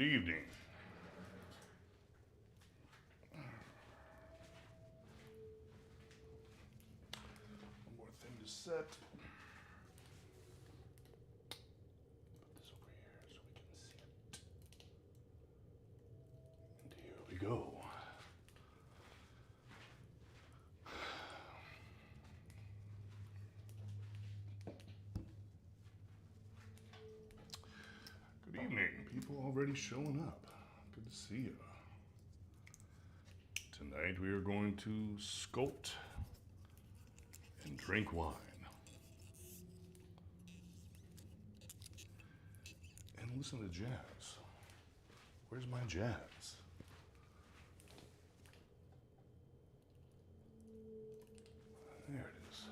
Good evening. One more thing to set. Put this over here so we can see it. And here we go. Good evening. People already showing up. Good to see you. Tonight we are going to sculpt and drink wine. And listen to jazz. Where's my jazz? There it is.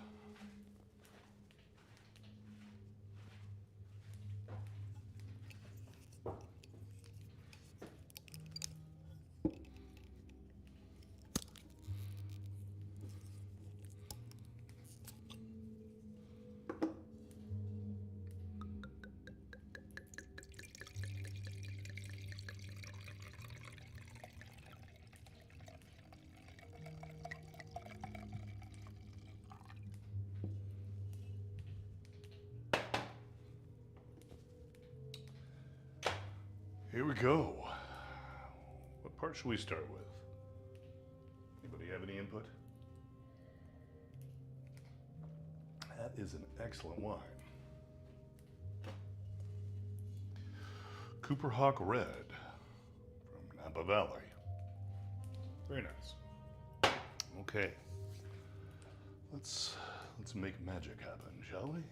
Here we go. What part should we start with? Anybody have any input? That is an excellent wine. Cooper Hawk Red from Napa Valley. Very nice. Okay. Let's make magic happen, shall we?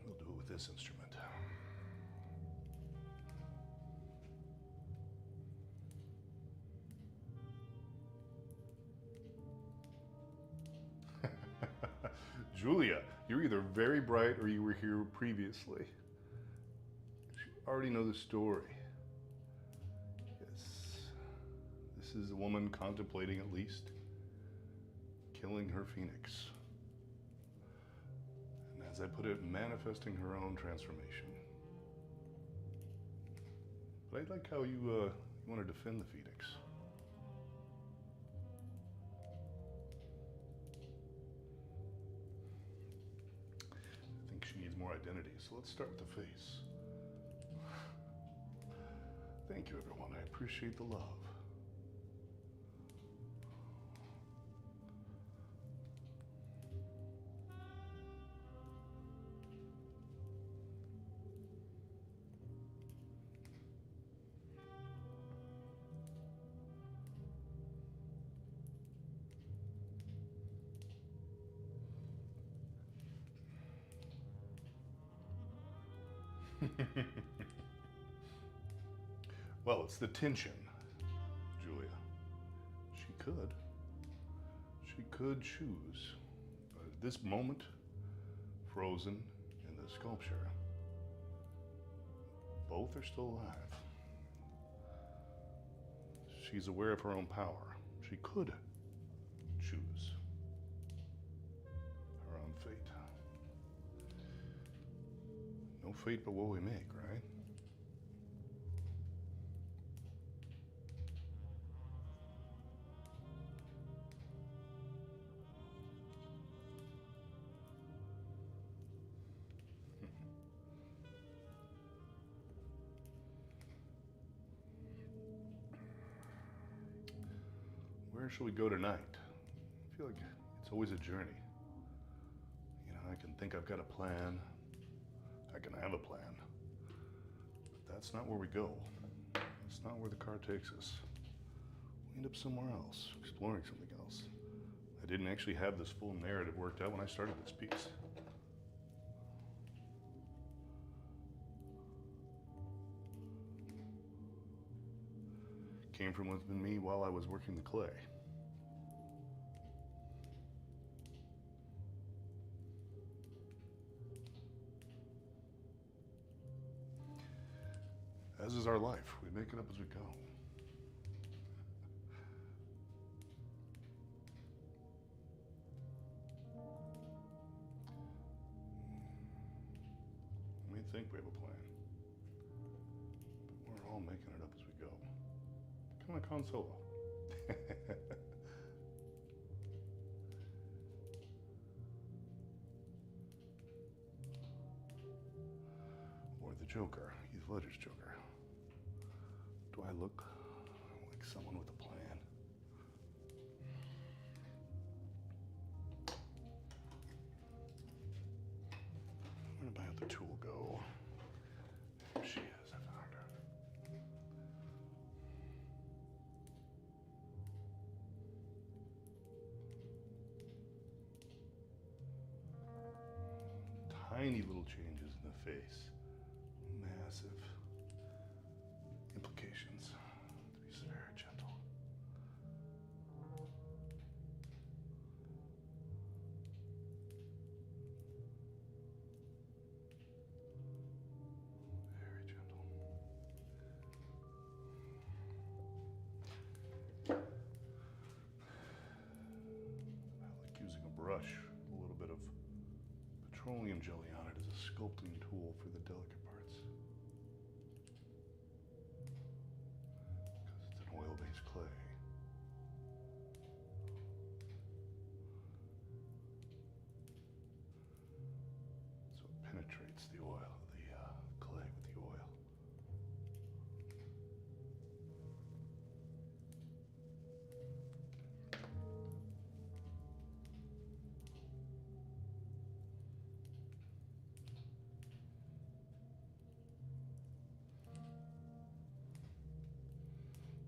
We'll do it with this instrument. Julia, you're either very bright or you were here previously. You already know the story. Yes. This is a woman contemplating at least killing her phoenix. And as I put it, manifesting her own transformation. But I like how you want to defend the phoenix. I think she needs more identity, so let's start with the face. Thank you, everyone. I appreciate the love. Well, it's the tension, Julia. She could choose. But at this moment, frozen in the sculpture, both are still alive. She's aware of her own power. She could choose her own fate. No fate but what we make, right? Where should we go tonight? I feel like it's always a journey. You know, I can think I've got a plan. I can have a plan. But that's not where we go. That's not where the car takes us. We end up somewhere else, exploring something else. I didn't actually have this full narrative worked out when I started this piece. Came from within me while I was working the clay. As is our life, we make it up as we go. might think we have a plan, but we're all making it up as we go. Kind of like Han Solo. Or the Joker, Heath Ledger's Joker. Do I look like someone with a plan? Where did my other tool go? There she is, I found her. Tiny little changes in the face. Massive implications. To be very gentle. Very gentle. I like using a brush, a little bit of petroleum jelly on it as a sculpting tool for the delicate parts. Because it's an oil-based clay. So it penetrates the oil, the clay with the oil.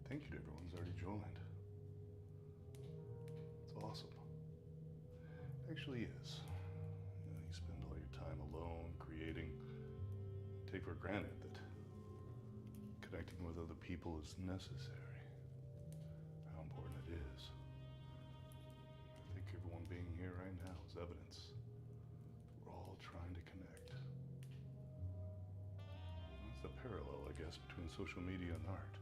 Thank you to everyone who's already joined. It's awesome. It actually is. You know, you spend all your time alone creating. Take for granted that connecting with other people is necessary. How important it is. I think everyone being here right now is evidence. We're all trying to connect. That's the parallel, I guess, between social media and art.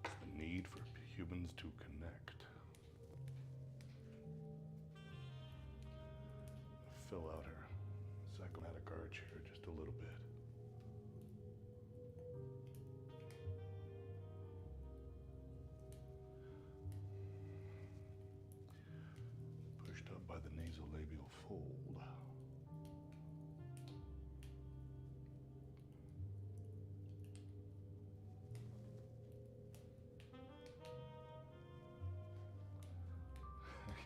The need for humans to connect. Fill out her psychomatic arch here just a little bit. Pushed up by the nasolabial fold.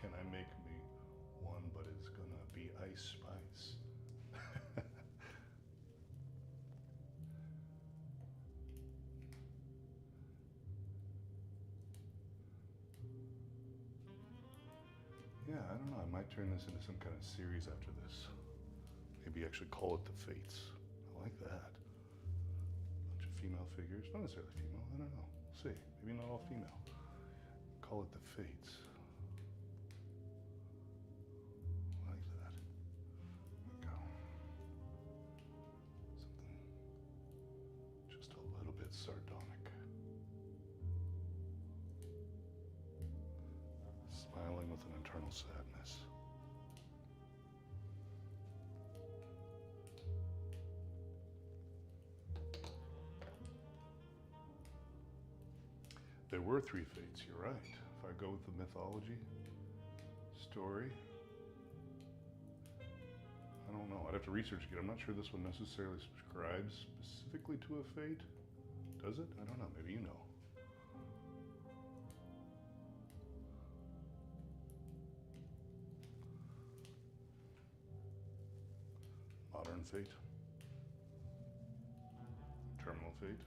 Can I make me one, but it's gonna be Ice Spice? Yeah, I don't know. I might turn this into some kind of series after this. Maybe actually call it The Fates. I like that. Bunch of female figures. Not necessarily female. I don't know. We'll see. Maybe not all female. Call it The Fates. Sardonic. Smiling with an internal sadness. There were 3 fates, you're right. If I go with the mythology story, I don't know. I'd have to research again. I'm not sure this one necessarily subscribes specifically to a fate. Does it? I don't know. Maybe you know. Modern fate. Terminal fate.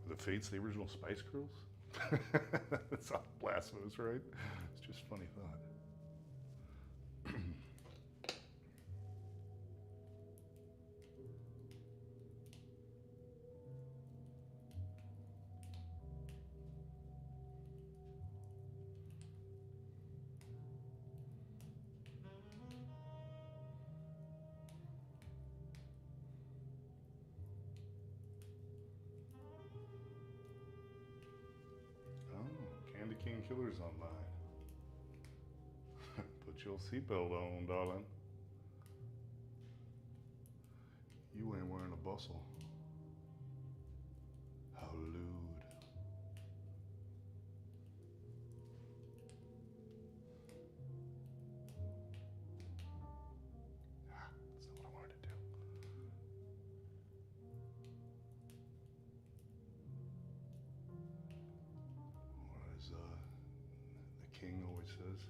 Were the Fates the original Spice Girls? That's not blasphemous, right? It's just funny thought. painkillers on mine. Put your seatbelt on, darling. You ain't wearing a bustle. How lewd. That's not what I wanted to do. Or as the king always says,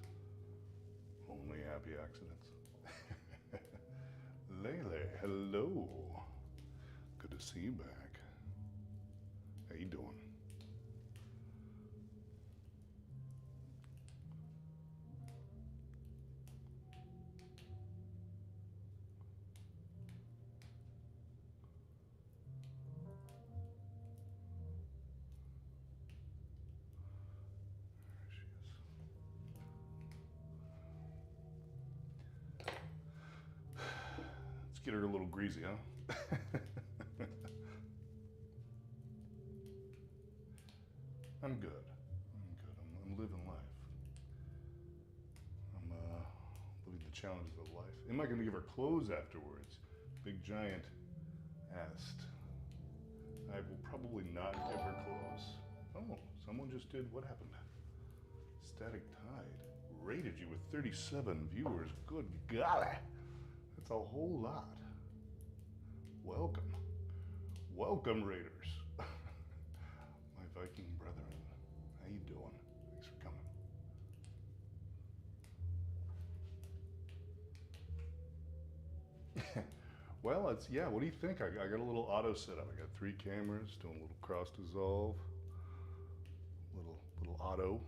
only happy accidents. Lele, hello. Good to see you back. How you doing? There she is. Let's get her a little greasy, huh? I'm good. I'm good. I'm living life. I'm living the challenges of life. Am I going to give her clothes afterwards? Big Giant asked. I will probably not give her clothes. Oh, someone just did. What happened? Static Tide rated you with 37 viewers. Good golly. That's a whole lot. Welcome. Welcome, Raiders. My Viking brethren. How you doing? Thanks for coming. Well, it's, yeah, what do you think? I got a little auto setup. I got 3 cameras, doing a little cross dissolve, little auto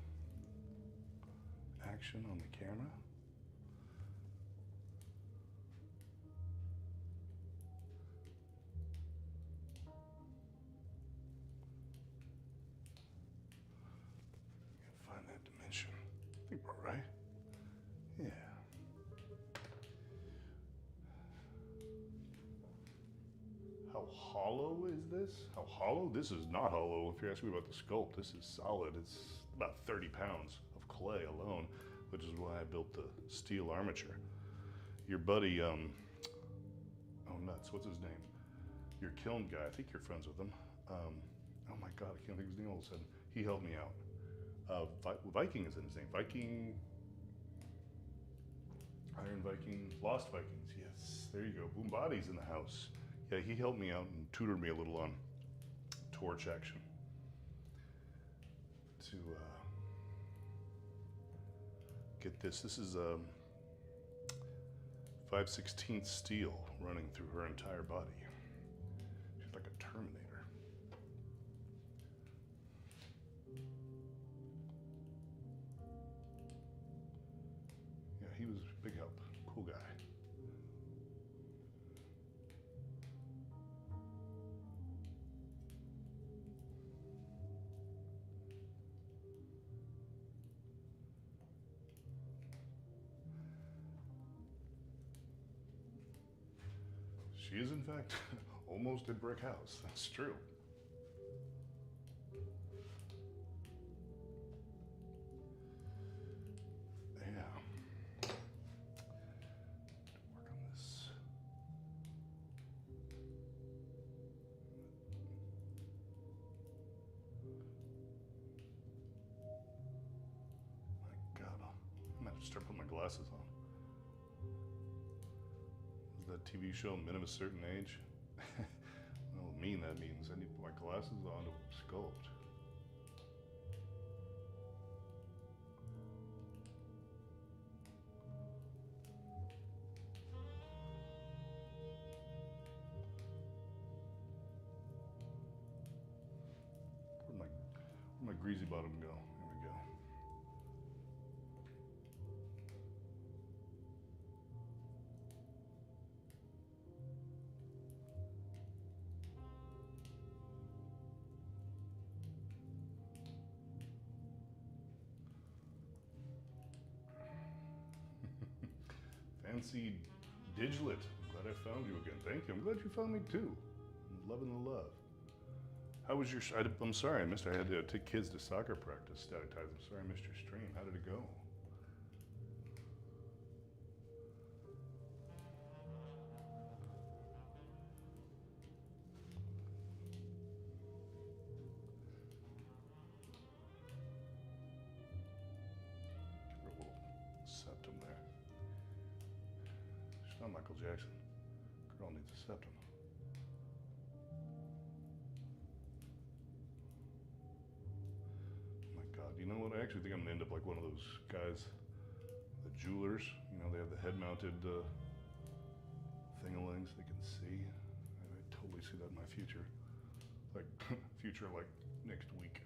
action on the camera. Find that dimension. I think we're right. Yeah. How hollow is this? How hollow? This is not hollow. If you're asking me about the sculpt, this is solid. It's about 30 pounds of clay alone, which is why I built the steel armature. Your buddy, oh nuts, what's his name? Your kiln guy, I think you're friends with him. Oh my God, I can't think of his name all of a sudden. He helped me out. Viking is in his name. Viking, Iron Viking, Lost Vikings. Yes, there you go. Boom Body's in the house. Yeah, he helped me out and tutored me a little on torch action to get this. This is 5/16 steel running through her entire body. She's like a Terminator. Yeah, he was a big help. Cool guy. She is, in fact, almost a brick house. That's true. Yeah. Work on this. My God, I'm gonna have to start putting my glasses on. That TV show, Men of a Certain Age? Well, that means I need to put my glasses on to sculpt. Where'd my greasy bottom go? There we go. Fancy Diglet. I'm glad I found you again. Thank you. I'm glad you found me too. I'm loving the love. How was your? I'm sorry, I missed. I had to take kids to soccer practice. Static ties. I'm sorry, I missed your stream. How did it go? Give her a little septum there. She's not Michael Jackson. Girl needs a septum. You know what? I actually think I'm gonna end up like one of those guys, the jewelers. You know, they have the head-mounted thing-a-lings they can see. I totally see that in my future. Like, future like next week.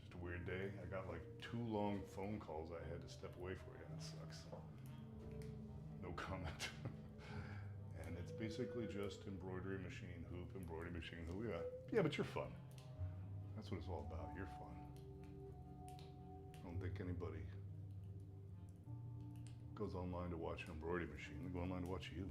Just a weird day. I got like 2 long phone calls I had to step away for. Yeah, it sucks. No comment. And it's basically just embroidery machine, hoop, embroidery machine, hoop. Yeah, but you're fun. That's what it's all about. You're fun. I don't think anybody goes online to watch an embroidery machine. They go online to watch you.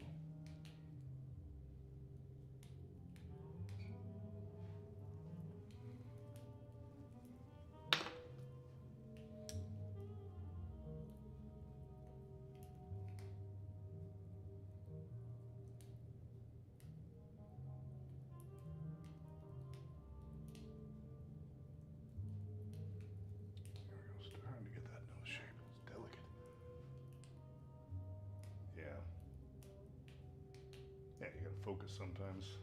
Focus sometimes.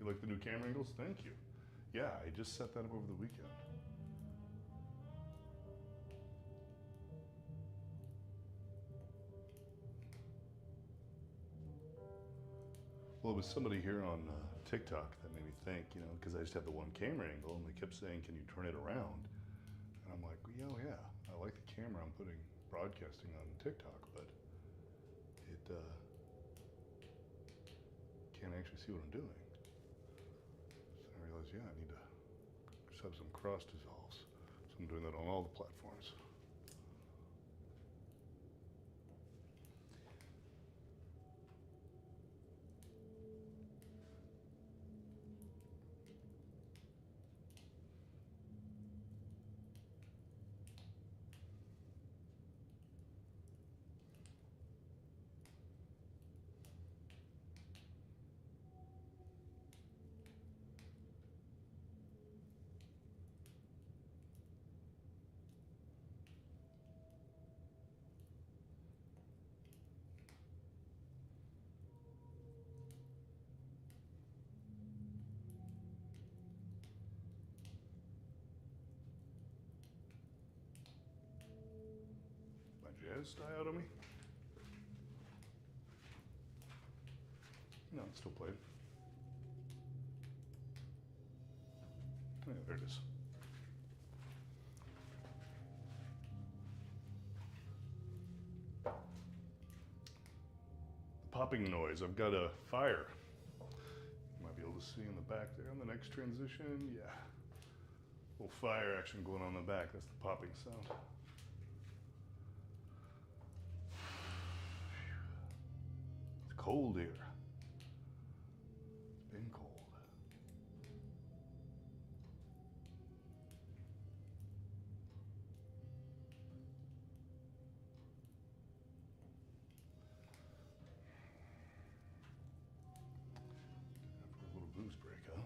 You like the new camera angles? Thank you. Yeah, I just set that up over the weekend. Well, it was somebody here on TikTok that made me think, you know, because I just have the one camera angle, and they kept saying, can you turn it around? And I'm like, well, yeah, I like the camera I'm putting broadcasting on TikTok, but it can't actually see what I'm doing. So I realized, yeah, I need to just have some cross dissolves. So I'm doing that on all the platforms. Jazz die out on me? No, it's still played. Yeah, there it is. The popping noise. I've got a fire. You might be able to see in the back there on the next transition. Yeah. A little fire action going on in the back. That's the popping sound. Cold here. It's been cold. For a little boost break, huh?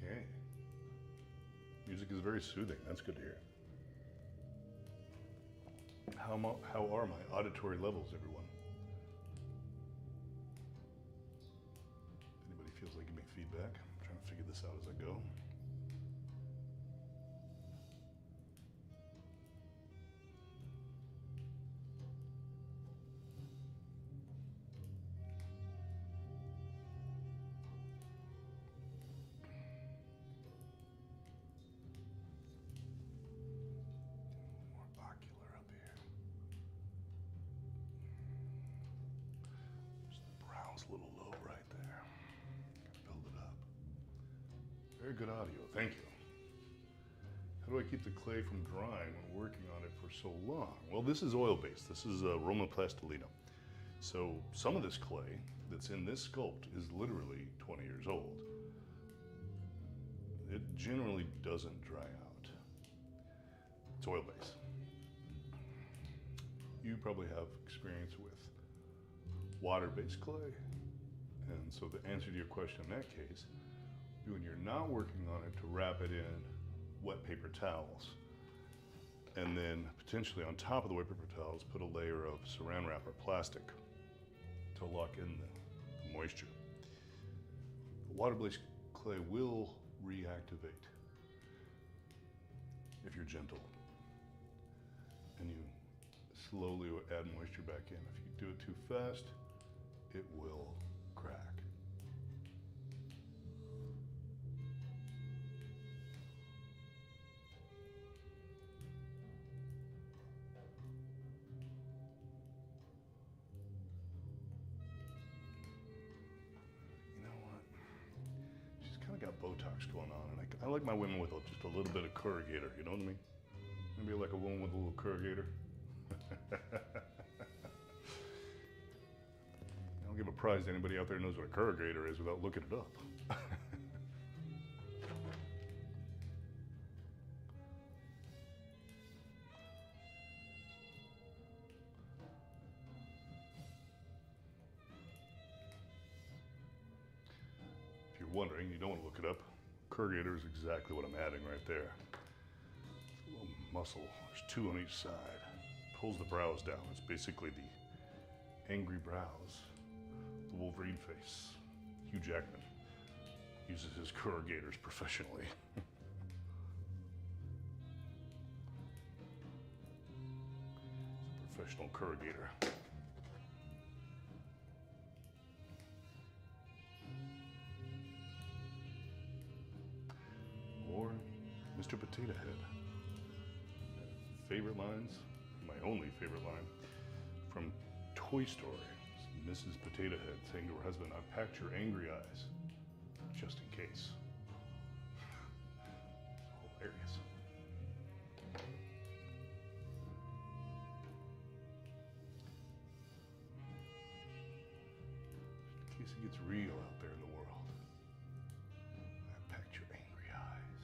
Okay. Music is very soothing. That's good to hear. How are my auditory levels, everyone? If anybody feels like giving me feedback, I'm trying to figure this out as I go. It's a little low right there. Build it up. Very good audio, thank you. How do I keep the clay from drying when working on it for so long? Well, this is oil-based. This is Roma Plastilina. So some of this clay that's in this sculpt is literally 20 years old. It generally doesn't dry out. It's oil-based. You probably have experience with water-based clay. And so the answer to your question in that case, when you're not working on it, to wrap it in wet paper towels. And then potentially on top of the wet paper towels, put a layer of saran wrap or plastic to lock in the moisture. Water-based clay will reactivate if you're gentle and you slowly add moisture back in. If you do it too fast, it will crack. Got Botox going on, and I like my women with just a little bit of corrugator, you know what I mean? Maybe like a woman with a little corrugator. I'll give a prize to anybody out there who knows what a corrugator is without looking it up. Wondering, you don't want to look it up. Corrugator is exactly what I'm adding right there. It's a little muscle. There's two on each side. Pulls the brows down. It's basically the angry brows, the Wolverine face. Hugh Jackman uses his corrugators professionally. It's a professional corrugator. Or Mr. Potato Head. Favorite lines, my only favorite line, from Toy Story. It's Mrs. Potato Head saying to her husband, "I've packed your angry eyes, just in case." Hilarious. In case it gets real out there in the world. I packed your angry eyes.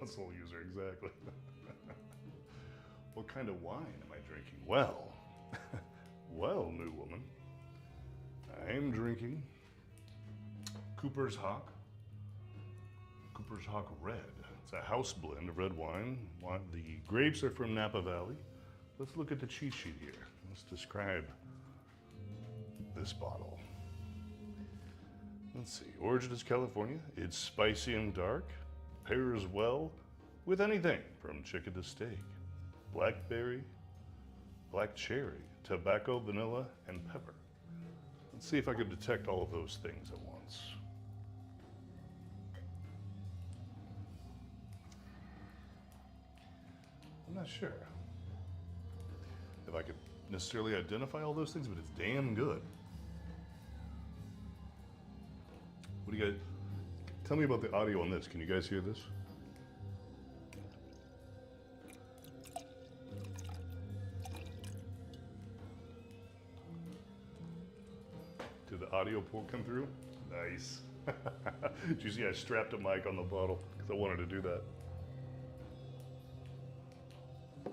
Muscle user, exactly. What kind of wine am I drinking? Well, well, new woman, I'm drinking Cooper's Hawk. Cooper's Hawk Red. It's a house blend of red wine. The grapes are from Napa Valley. Let's look at the cheat sheet here. Let's describe this bottle. Let's see, origin is California. It's spicy and dark. Pairs well with anything from chicken to steak. Blackberry, black cherry, tobacco, vanilla, and pepper. Let's see if I can detect all of those things at once. I'm not sure if I could necessarily identify all those things, but it's damn good. What do you guys, tell me about the audio on this. Can you guys hear this? Did the audio port come through? Nice. Did you see I strapped a mic on the bottle because I wanted to do that? All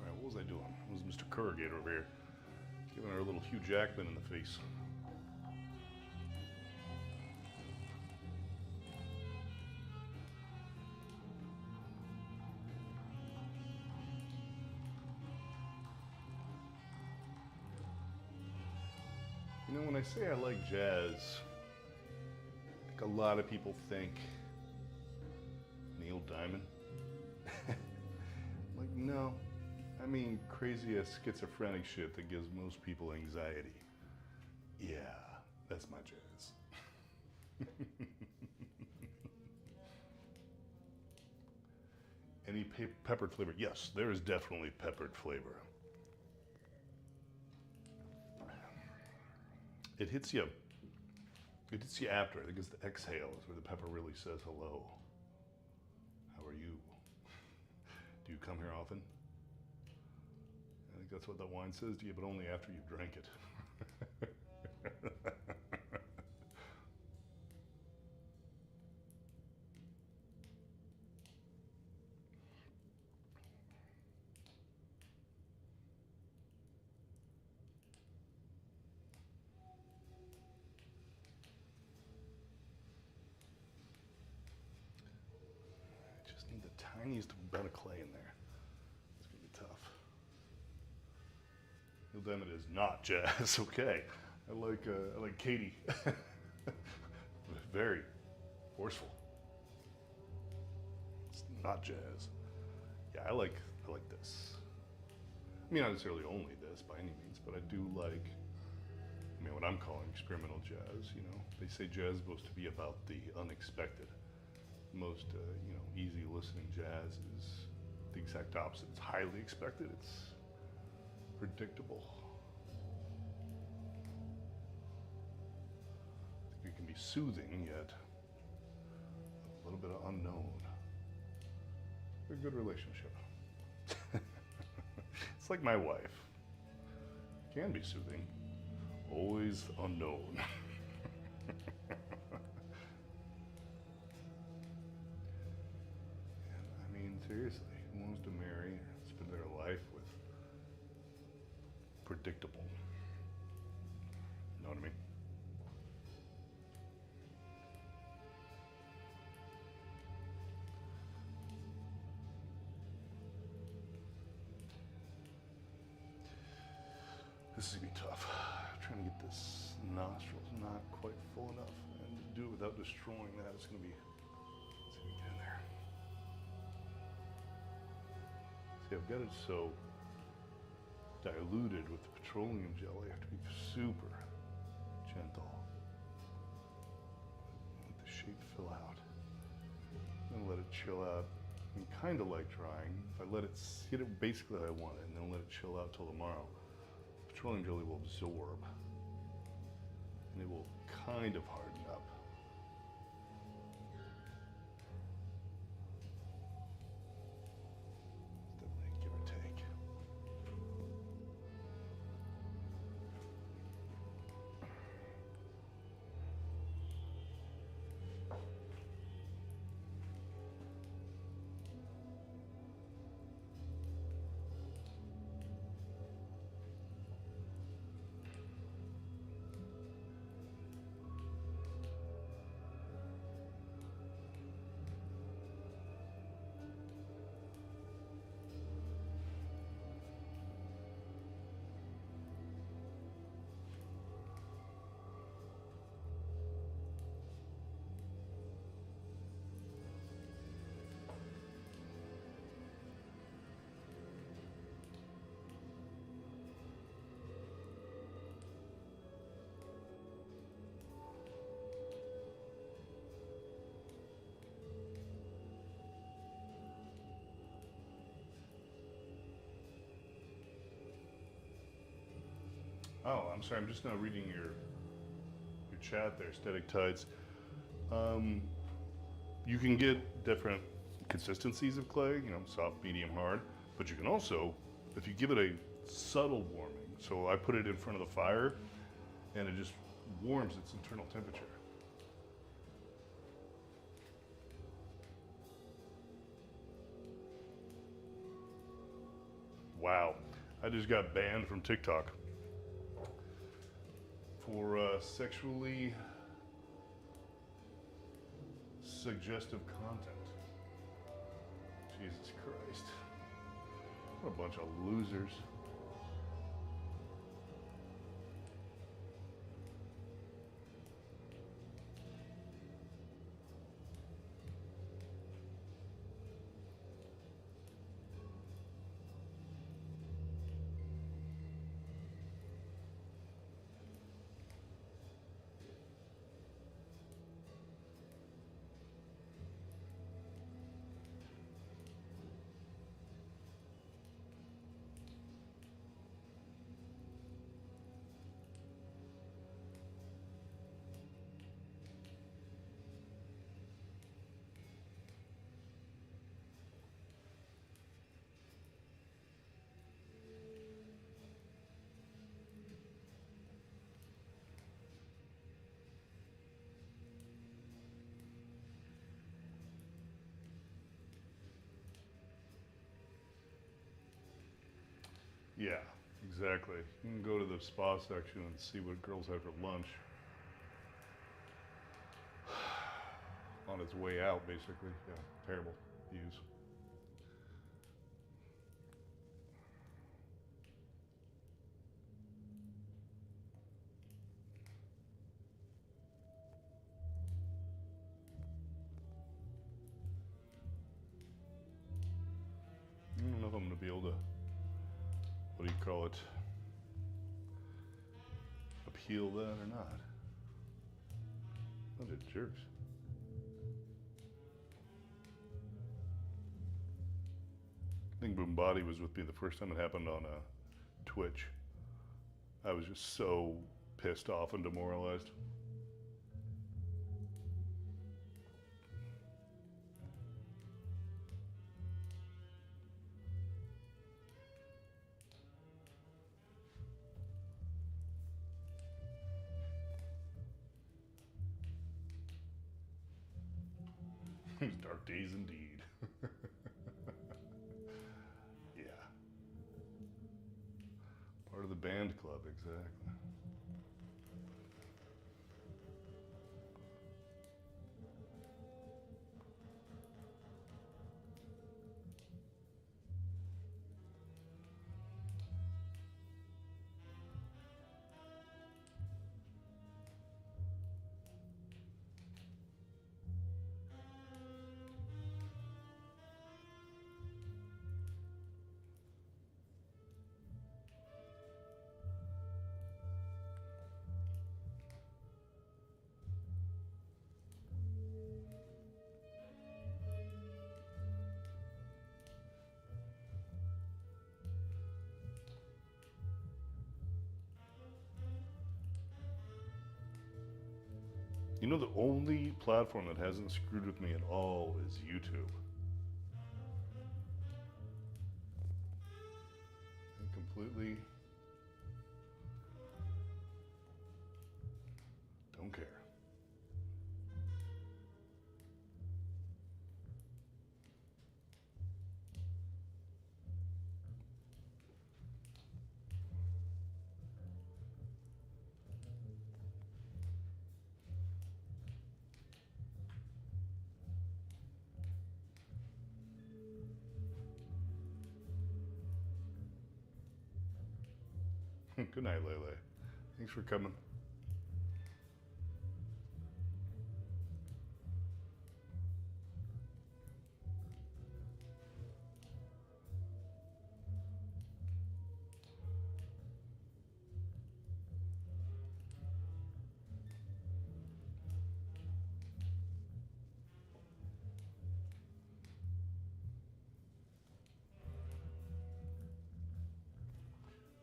right, what was I doing? It was Mr. Corrugator over here, giving her a little Hugh Jackman in the face. say I like jazz, I think a lot of people think Neil Diamond. Like, no. I mean, crazy ass schizophrenic shit that gives most people anxiety. Yeah, that's my jazz. Any peppered flavor? Yes, there is definitely peppered flavor. It hits you. It hits you after. I think it's the exhales where the pepper really says hello. How are you? Do you come here often? I think that's what that wine says to you, but only after you've drank it. I just need the tiniest bit of clay in there. It's gonna be tough. Neil Diamond is not jazz. Okay, I like Katie. Very forceful. It's not jazz. Yeah, I like this. I mean, not necessarily only this by any means, but I do like, I mean, what I'm calling experimental jazz. You know, they say jazz is supposed to be about the unexpected. Most, you know, easy listening jazz is the exact opposite. It's highly expected. It's predictable. I think it can be soothing yet a little bit of unknown. A good relationship. It's like my wife. Can be soothing, always unknown. And I mean, seriously, who wants to marry or spend their life with predictable? You know what I mean? This is gonna be tough. I'm trying to get this nostrils not quite full enough, and to do it without destroying that, it's gonna get in there. See, I've got it so diluted with the petroleum jelly. I have to be super gentle. Let the shape fill out. Then let it chill out. I'm kind of like drying. If I let it hit it basically how I want it, and then let it chill out till tomorrow, petroleum jelly will absorb, and it will kind of harden up. Definitely give or take. Oh, I'm sorry. I'm just now reading your chat there, Static Tides. You can get different consistencies of clay, you know, soft, medium, hard. But you can also, if you give it a subtle warming, so I put it in front of the fire, and it just warms its internal temperature. Wow, I just got banned from TikTok for sexually suggestive content. Jesus Christ. What a bunch of losers. Yeah, exactly. You can go to the spa section and see what girls have for lunch. On its way out, basically. Yeah, terrible views. I don't know if I'm going to be able to, what do you call it, appeal that or not. What a jerks. I think Boombody was with me the first time it happened on Twitch. I was just so pissed off and demoralized. Dark days indeed. Yeah. Part of the band club, exactly. You know, the only platform that hasn't screwed with me at all is YouTube. I completely don't care. Good night, Lele. Thanks for coming.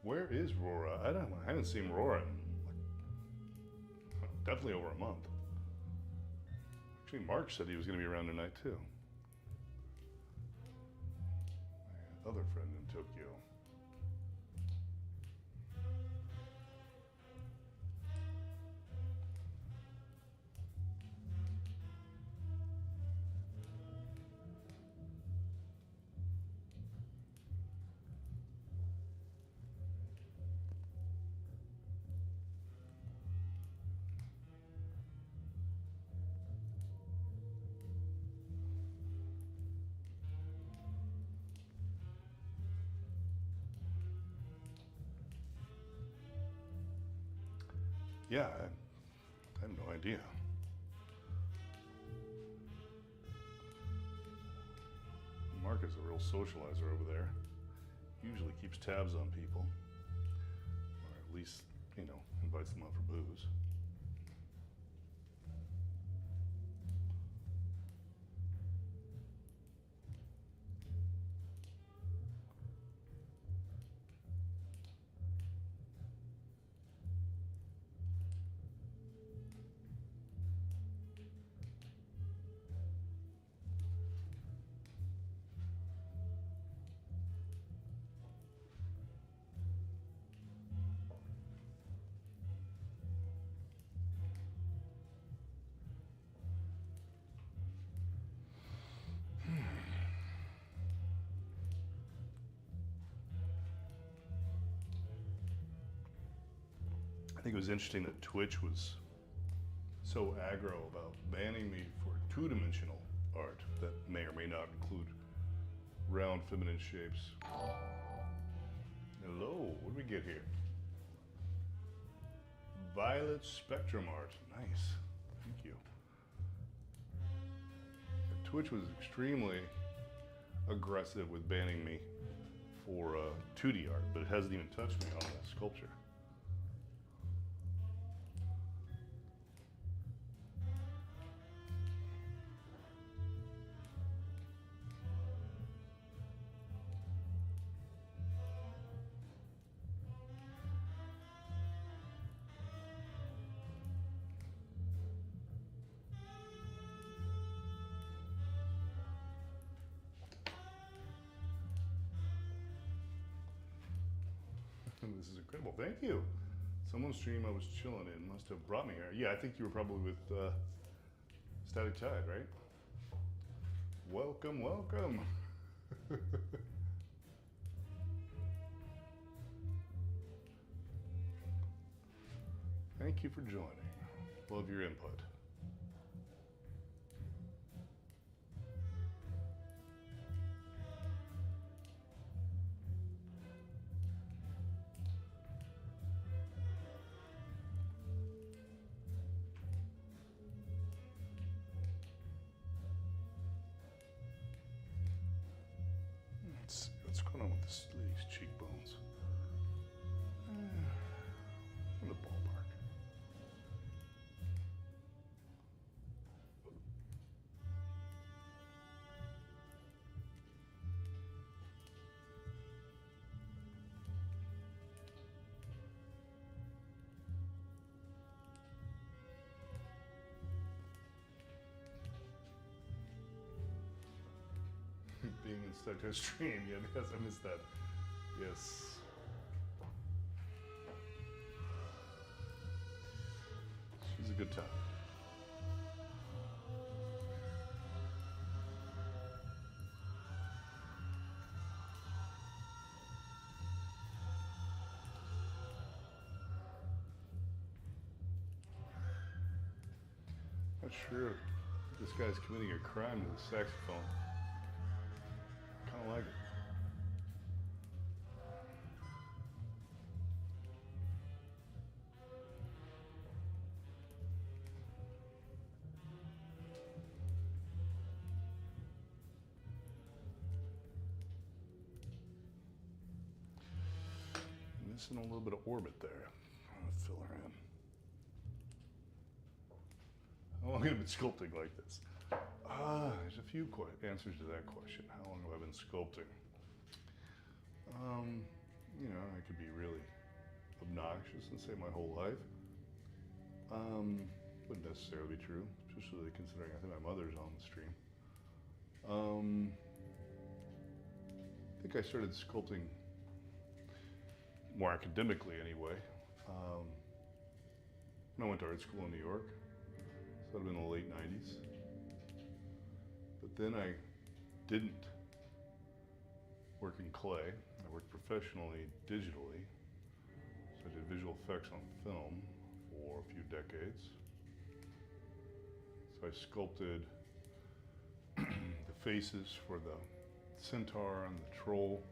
Where is Rora? I haven't seen Rora in like, definitely over a month. Actually, Mark said he was going to be around tonight too. My other friend in Tokyo. Yeah, I have no idea. Mark is a real socializer over there. Usually keeps tabs on people. Or at least, you know, invites them out for booze. I think it was interesting that Twitch was so aggro about banning me for two-dimensional art that may or may not include round feminine shapes. Hello, what do we get here? Violet spectrum art, nice, thank you. Twitch was extremely aggressive with banning me for 2D art, but it hasn't even touched me on the sculpture. This is incredible. Thank you. Someone's stream I was chilling in must have brought me here. Yeah, I think you were probably with Static Tide, right? Welcome, welcome. Thank you for joining. Love your input. Let's see what's going on with these cheekbones. In the ballpark. Being in stuck to stream, yeah, yes, I missed that. Yes. She's a good time. Not sure if this guy's committing a crime to the saxophone. Kind of like it. Missing a little bit of orbit there. I'm gonna fill her in. How long have I been sculpting like this? There's a few answers to that question. How long have I been sculpting? You know, I could be really obnoxious and say my whole life. Wouldn't necessarily be true, especially considering I think my mother's on the stream. I think I started sculpting more academically anyway. When I went to art school in New York, so that would have been the late 90s. But then I didn't work in clay. I worked professionally digitally. So I did visual effects on film for a few decades. So I sculpted the faces for the centaur and the troll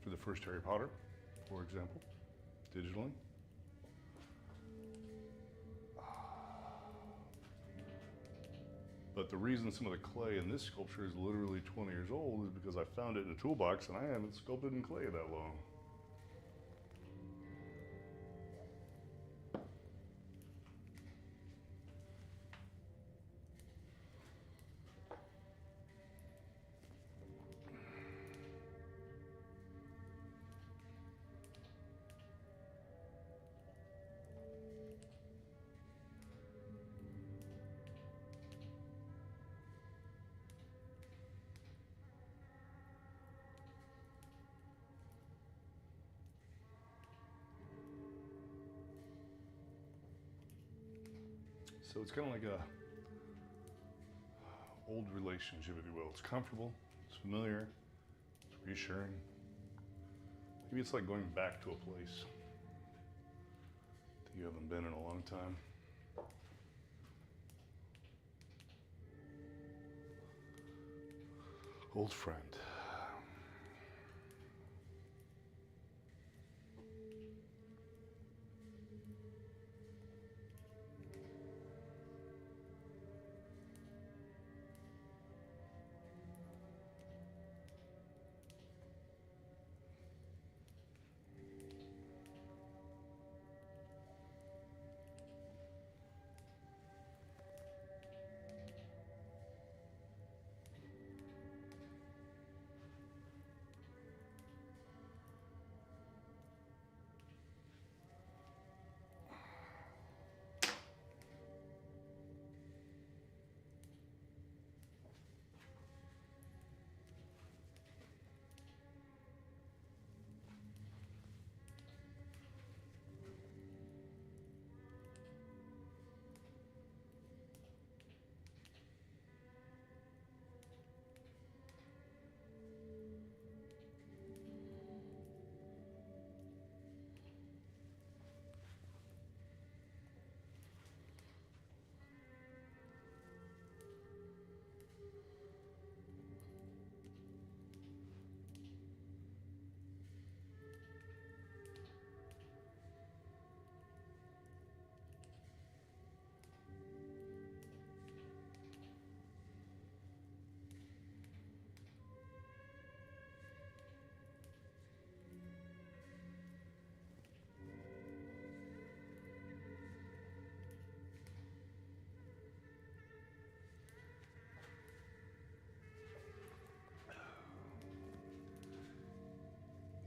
for the first Harry Potter, for example, digitally. But the reason some of the clay in this sculpture is literally 20 years old is because I found it in a toolbox and I haven't sculpted in clay that long. So it's kind of like a old relationship, if you will. It's comfortable, it's familiar, it's reassuring. Maybe it's like going back to a place. you haven't been in a long time. Old friend.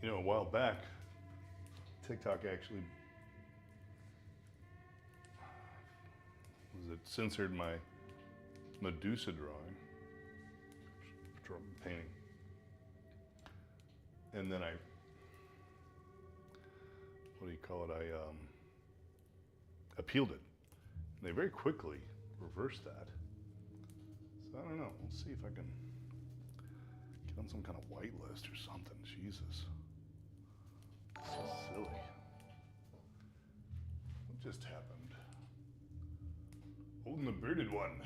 You know, a while back, TikTok actually censored my Medusa drawing, painting, and then I appealed it. And they very quickly reversed that. So I don't know. We'll see if I can get on some kind of whitelist or something. Jesus. This is silly. What just happened? Holding the bearded one.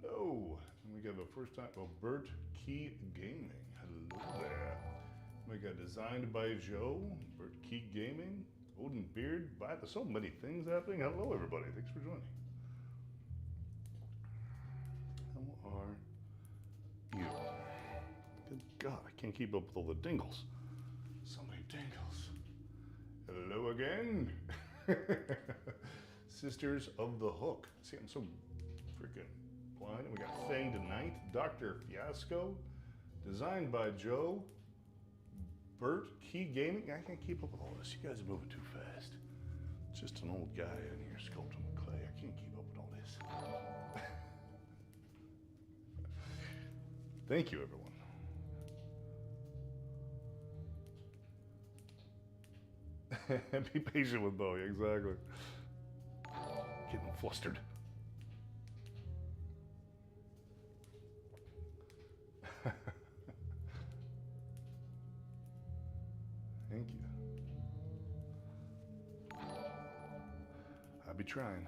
Hello. And we got a first time, Bert Key Gaming. Hello there. We got designed by Joe, Bert Key Gaming, Odin Beard, there's so many things happening. Hello everybody, thanks for joining. How are you? Good God, I can't keep up with all the dingles. So many dingles. Hello again. Sisters of the Hook. See, I'm so freaking blind. And we got Fang Tonight, Dr. Fiasco, designed by Joe, Bert Key Gaming. I can't keep up with all this. You guys are moving too fast. It's just an old guy in here sculpting with clay. I can't keep up with all this. Thank you, everyone. Be patient with Beau, exactly. Getting flustered. Thank you. I'll be trying.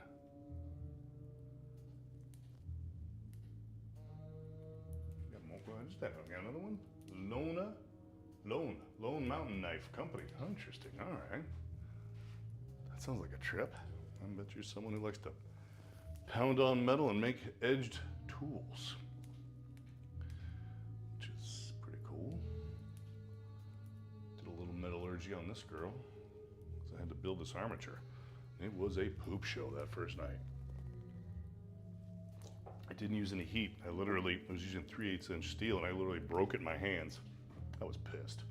Got more. Just that. Got another one. Lone Mountain Knife Company. Oh, interesting. All right. That sounds like a trip. I bet you're someone who likes to pound on metal and make edged tools, which is pretty cool. Did a little metallurgy on this girl because I had to build this armature. It was a poop show that first night. I didn't use any heat. I was using 3/8 inch steel and I literally broke it in my hands. I was pissed.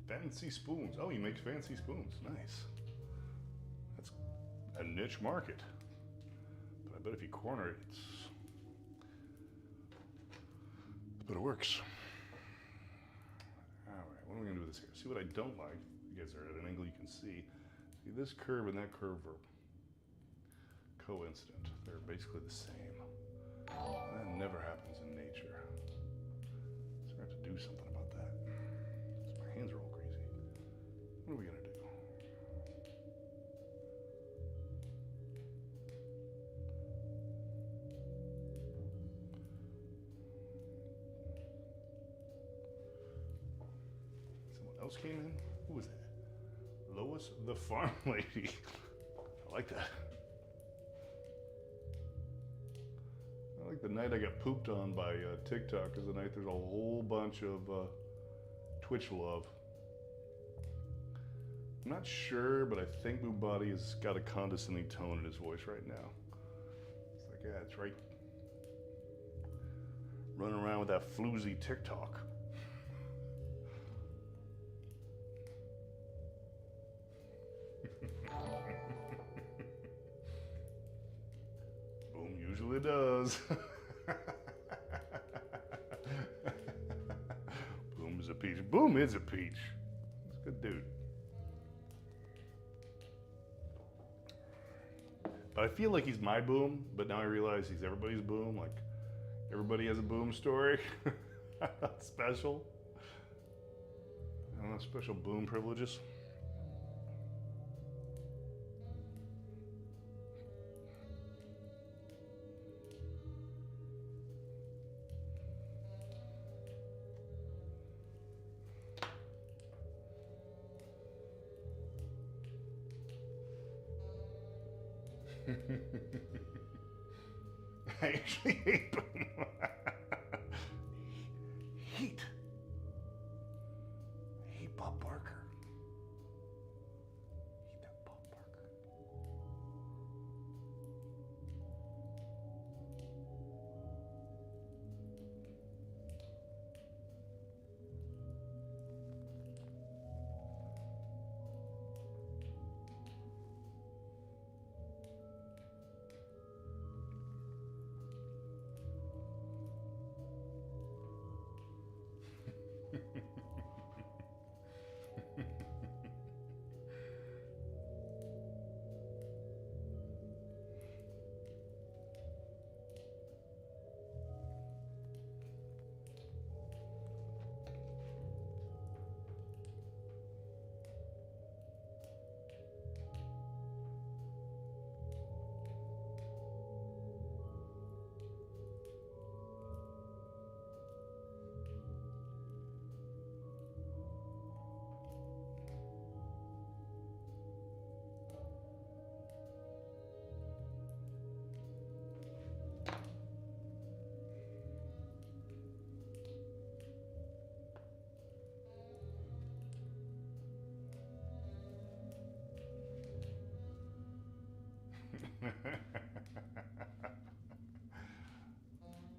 Fancy spoons. Oh, he makes fancy spoons. Nice. That's a niche market. But I bet if you corner it, but it works. All right, what are we gonna do with this here? See what I don't like? You guys are at an angle you can see. See, this curve and that curve are coincident. They're basically the same. That never happens in nature. Is there have to do something about that. My hands are all crazy. What are we gonna do? Someone else came in? Who was that? Lois the farm lady. I like that. I like the night I got pooped on by TikTok is the night there's a whole bunch of Twitch love. I'm not sure, but I think Beau Body has got a condescending tone in his voice right now. It's like, yeah, that's right. Running around with that floozy TikTok. Boom usually does. Boom is a peach. Boom is a peach. He's a good dude. But I feel like he's my Boom, but now I realize he's everybody's Boom. Like, everybody has a Boom story. Special. I don't know, special Boom privileges. I actually hate Boom. Heat. I hate Bob Barker. I hate that Bob Barker.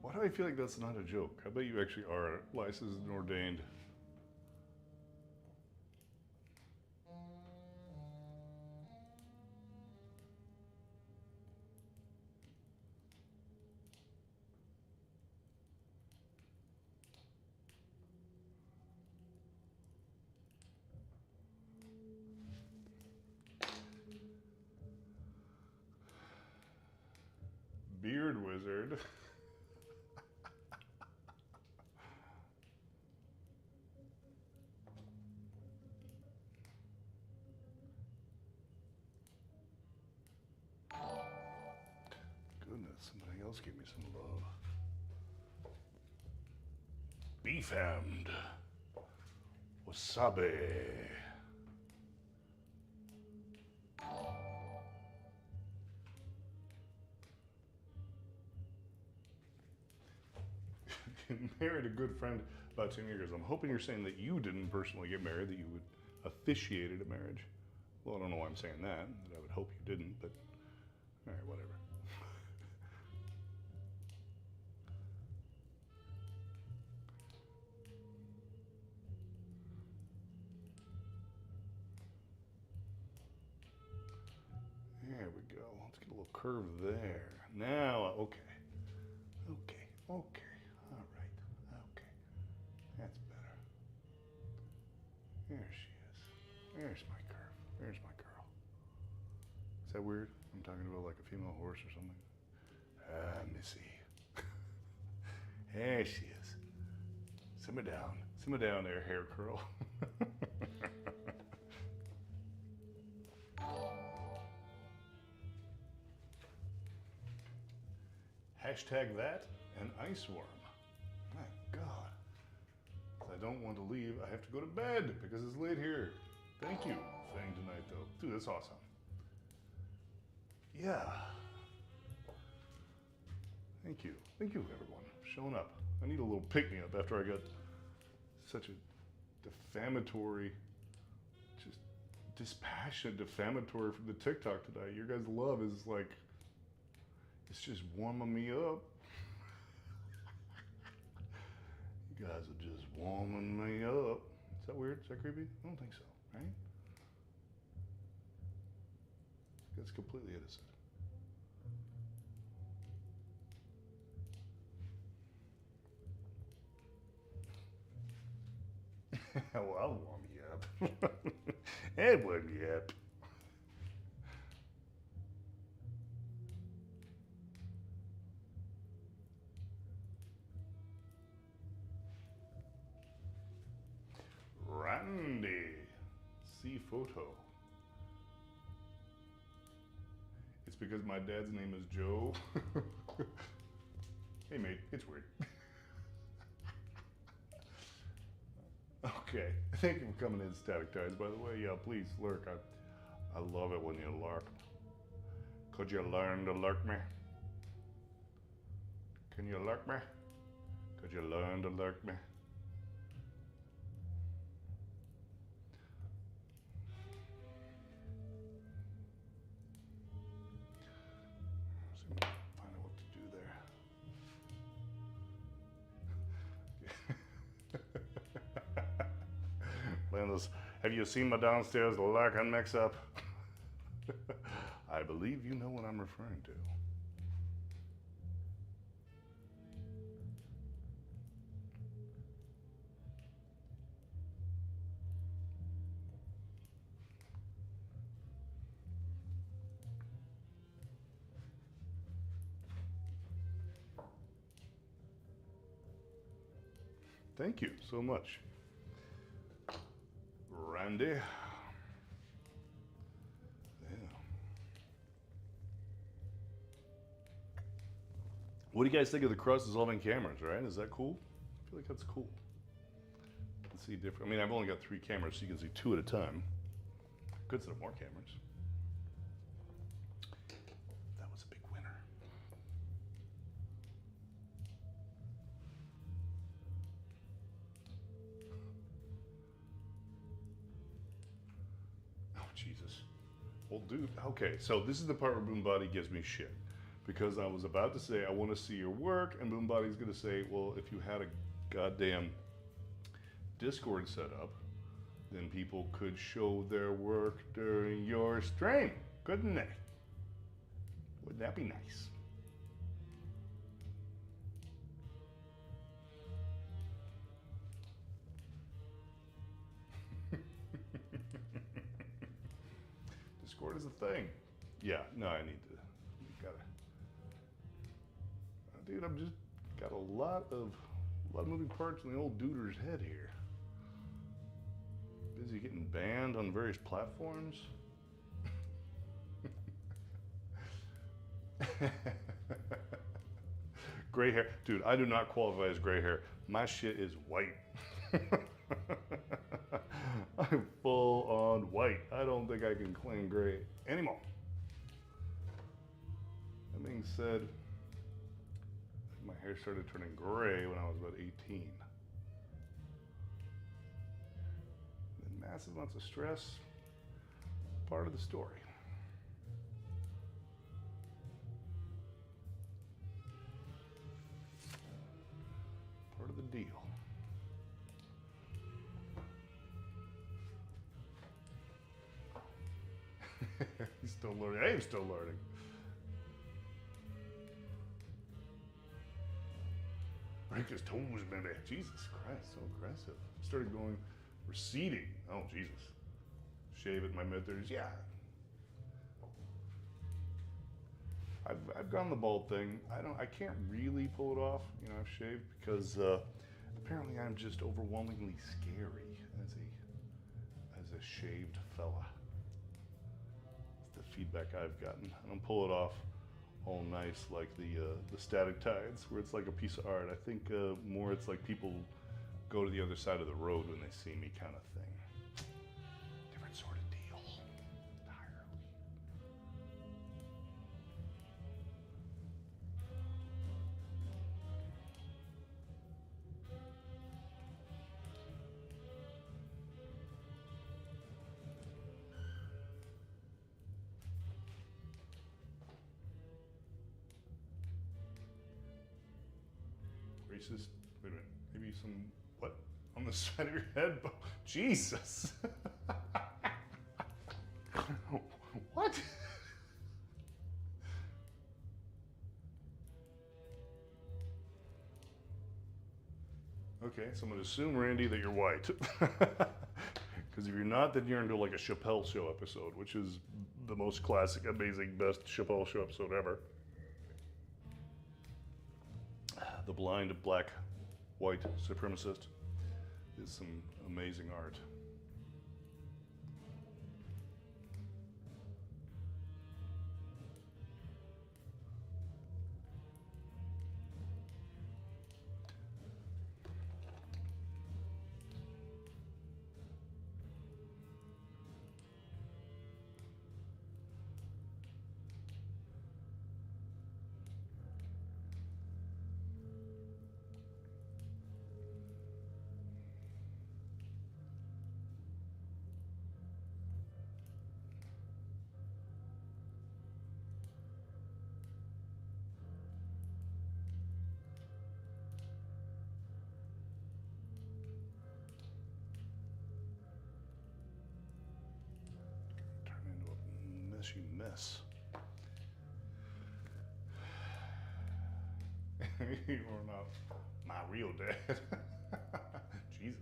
Why do I feel like that's not a joke? I bet you actually are licensed and ordained. Beard wizard. Goodness, somebody else gave me some love. Beef hand. Wasabi. Married a good friend about 10 years. I'm hoping you're saying that you didn't personally get married, that you would officiated a marriage. Well, I don't know why I'm saying that I would hope you didn't, but all right, whatever. There we go. Let's get a little curve there. Now, okay. Okay, okay. All right. Okay. That's better. There she is. There's my curve. There's my girl. Is that weird? I'm talking about like a female horse or something. Ah, Missy. There she is. Simmer down there, hair curl. Hashtag that and ice worm. My God. If I don't want to leave, I have to go to bed because it's late here. Thank you for staying tonight, though. Dude, that's awesome. Yeah. Thank you. Thank you, everyone, for showing up. I need a little pick-me-up after I got such a defamatory, just dispassionate defamatory from the TikTok today. Your guys' love is like, it's just warming me up. You guys are just warming me up. Is that weird? Is that creepy? I don't think so, right? That's completely innocent. Well, I'll warm you up. And warm you up. Randy. See photo. It's because my dad's name is Joe. Hey mate, it's weird. Okay, thank you for coming in, Static Tides. By the way, yeah, please lurk. I love it when you lurk. Could you learn to lurk me? Can you lurk me? Could you learn to lurk me? Find out what to do there. Landis, have you seen my downstairs lurking mix up? I believe you know what I'm referring to. Thank you so much, Randy. Yeah. What do you guys think of the cross-dissolving cameras, right? Is that cool? I feel like that's cool. You can see different. I mean, I've only got 3 cameras, so you can see 2 at a time. Could set up more cameras. That was a big winner. Oh, Jesus. Well, dude, okay, so this is the part where Boombody gives me shit. Because I was about to say, I want to see your work, and Boombody's going to say, well, if you had a goddamn Discord set up, then people could show their work during your stream, couldn't they? Wouldn't that be nice? Discord is a thing. Yeah, no, I need to. Dude, I've just got a lot of moving parts in the old duder's head here. Busy getting banned on various platforms. Gray hair. Dude, I do not qualify as gray hair. My shit is white. I'm full on white. I don't think I can claim gray anymore. That being said, my hair started turning gray when I was about 18. And massive amounts of stress, part of the story. Part of the deal. He's still learning. I am still learning. Break his toes, baby. Jesus Christ, so aggressive. Started going receding. Oh, Jesus. Shave at my mid-30s. Yeah. I've gone the bald thing. I can't really pull it off. You know, I've shaved because Apparently I'm just overwhelmingly scary as a shaved fella. It's the feedback I've gotten. I don't pull it off all nice like the static tides, where it's like a piece of art. I think more it's like people go to the other side of the road when they see me, kind of thing. Different sort of deal entirely. Racist? Wait a minute. Maybe some, what? On the side of your head? Jesus! What? Okay, so I'm gonna assume, Randy, that you're white. Because if you're not, then you're into like a Chappelle Show episode, which is the most classic, amazing, best Chappelle Show episode ever. The blind black white supremacist is some amazing art. You mess. You are not my real dad. Jesus.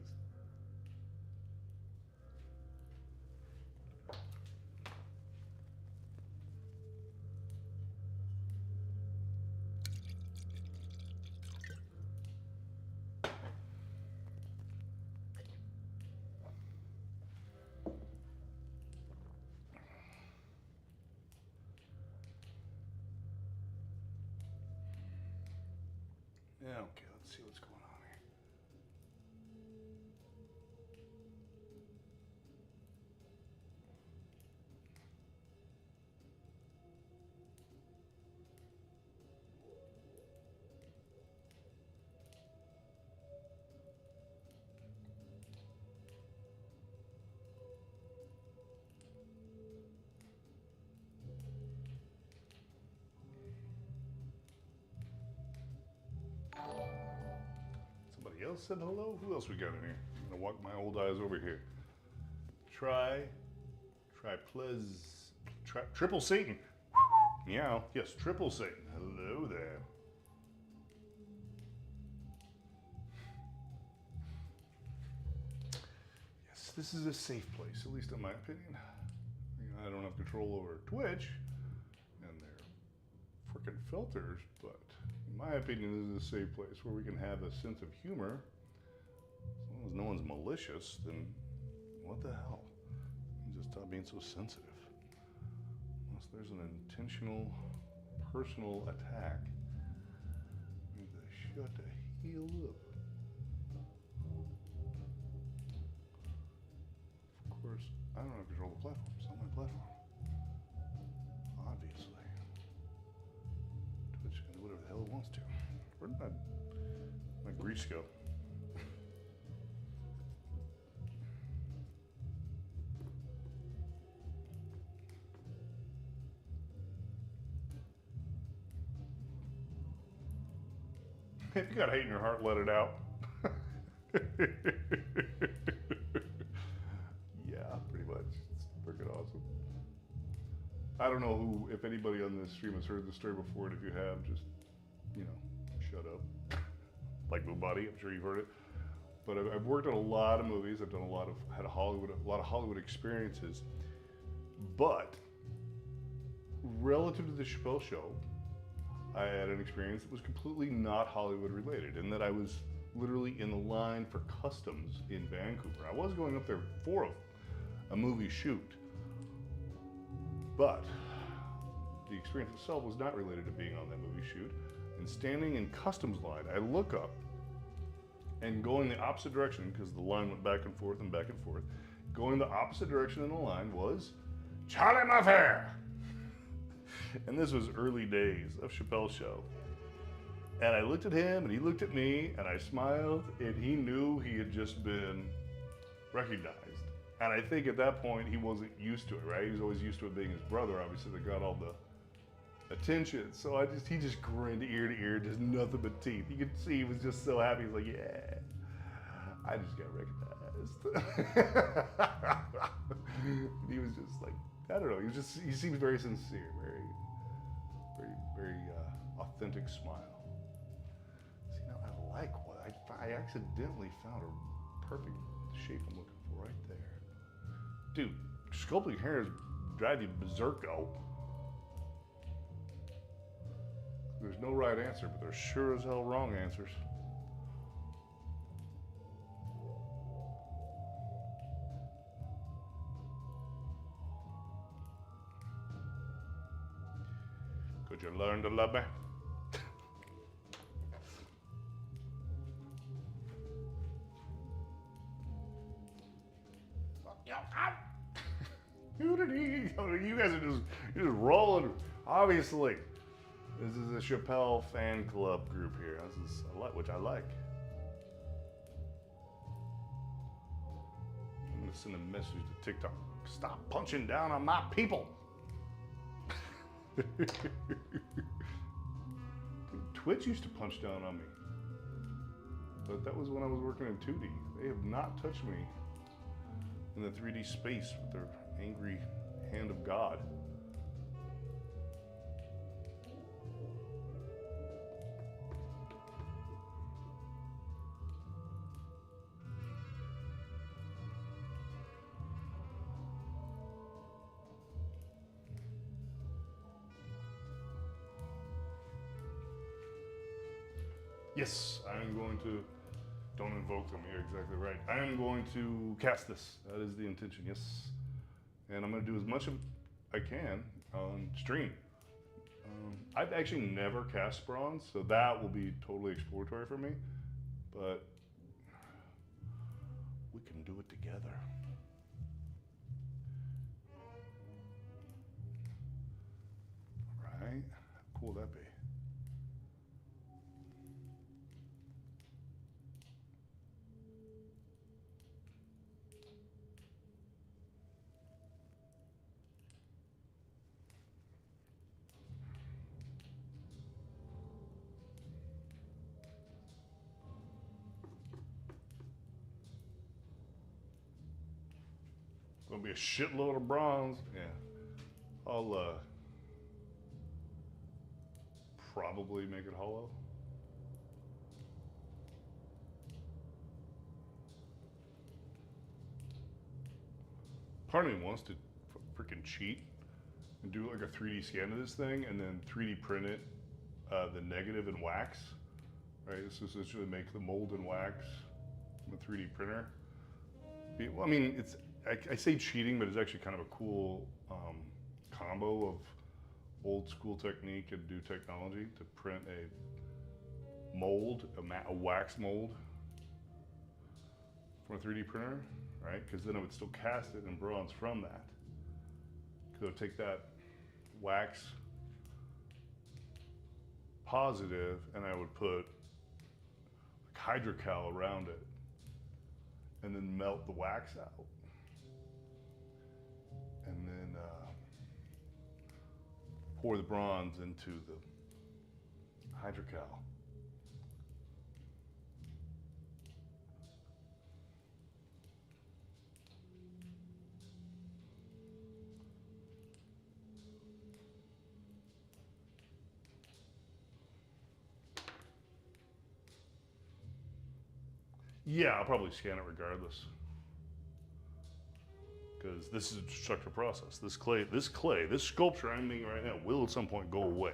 Yeah, okay, let's see what's going on here. Somebody else said hello? Who else we got in here? I'm gonna walk my old eyes over here. Triple Satan. Meow. Yes, Triple Satan. Hello there. Yes, this is a safe place, at least in my opinion. I don't have control over Twitch and their frickin' filters, but in my opinion, this is a safe place where we can have a sense of humor. As long as no one's malicious, then what the hell? Just stop being so sensitive. Unless there's an intentional, personal attack, you need to shut the hell up. Of course, I don't have control of the platform. It's not my platform. Obviously. Twitch can do whatever the hell it wants to. Where did my grease go? If you got hate in your heart, let it out. Yeah, pretty much. It's freaking awesome. I don't know who, if anybody on this stream has heard the story before, and if you have, just, you know, shut up. Like Beau, I'm sure you've heard it. But I've worked on a lot of movies. I've done a lot of Hollywood experiences. But relative to the Chappelle Show, I had an experience that was completely not Hollywood related, in that I was literally in the line for customs in Vancouver. I was going up there for a movie shoot, but the experience itself was not related to being on that movie shoot. And standing in customs line, I look up and going the opposite direction, because the line went back and forth and back and forth, going the opposite direction in the line was Charlie Maffair. And this was early days of Chappelle's show. And I looked at him and he looked at me and I smiled, and he knew he had just been recognized. And I think at that point he wasn't used to it, right? He was always used to it being his brother, obviously, that got all the attention. So he just grinned ear to ear, just nothing but teeth. You could see he was just so happy. He's like, yeah, I just got recognized. He was just like, I don't know, he seems very sincere, very authentic smile. See, now I like what I accidentally found a perfect shape I'm looking for right there. Dude, sculpting hair drive you berserko. There's no right answer, but there's sure as hell wrong answers. Could you learn to love me? You guys are just rolling. Obviously, this is a Chappelle fan club group here. This is which I like. I'm gonna send a message to TikTok. Stop punching down on my people. Dude, Twitch used to punch down on me, but that was when I was working in 2D. They have not touched me in the 3D space with their angry hand of God. Yes, I'm going to, don't invoke them, you're exactly right. I am going to cast this, that is the intention, yes. And I'm gonna do as much of I can on stream. I've actually never cast bronze, so that will be totally exploratory for me, but we can do it together. All right, how cool would that be? Gonna be a shitload of bronze. Yeah, I'll probably make it hollow. Part of me wants to freaking cheat and do like a 3D scan of this thing and then 3D print it, the negative in wax, right? So essentially make the mold in wax from a 3D printer. Well, I mean, I say cheating, but it's actually kind of a cool combo of old school technique and new technology to print a mold, a wax mold from a 3D printer, right? Because then I would still cast it in bronze from that. Because I would take that wax positive and I would put like hydrocal around it and then melt the wax out. And then pour the bronze into the hydrocal. Yeah, I'll probably scan it regardless. Because this is a destructive process. This sculpture I'm making right now will at some point go away.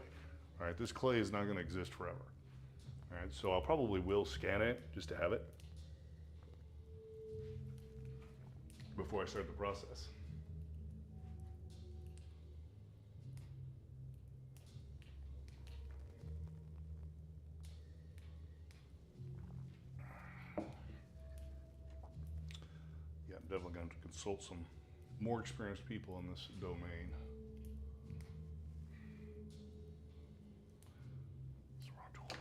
All right, this clay is not gonna exist forever. All right, so I'll probably will scan it just to have it before I start the process. Yeah, I'm definitely going to consult some more experienced people in this domain. It's the wrong tool.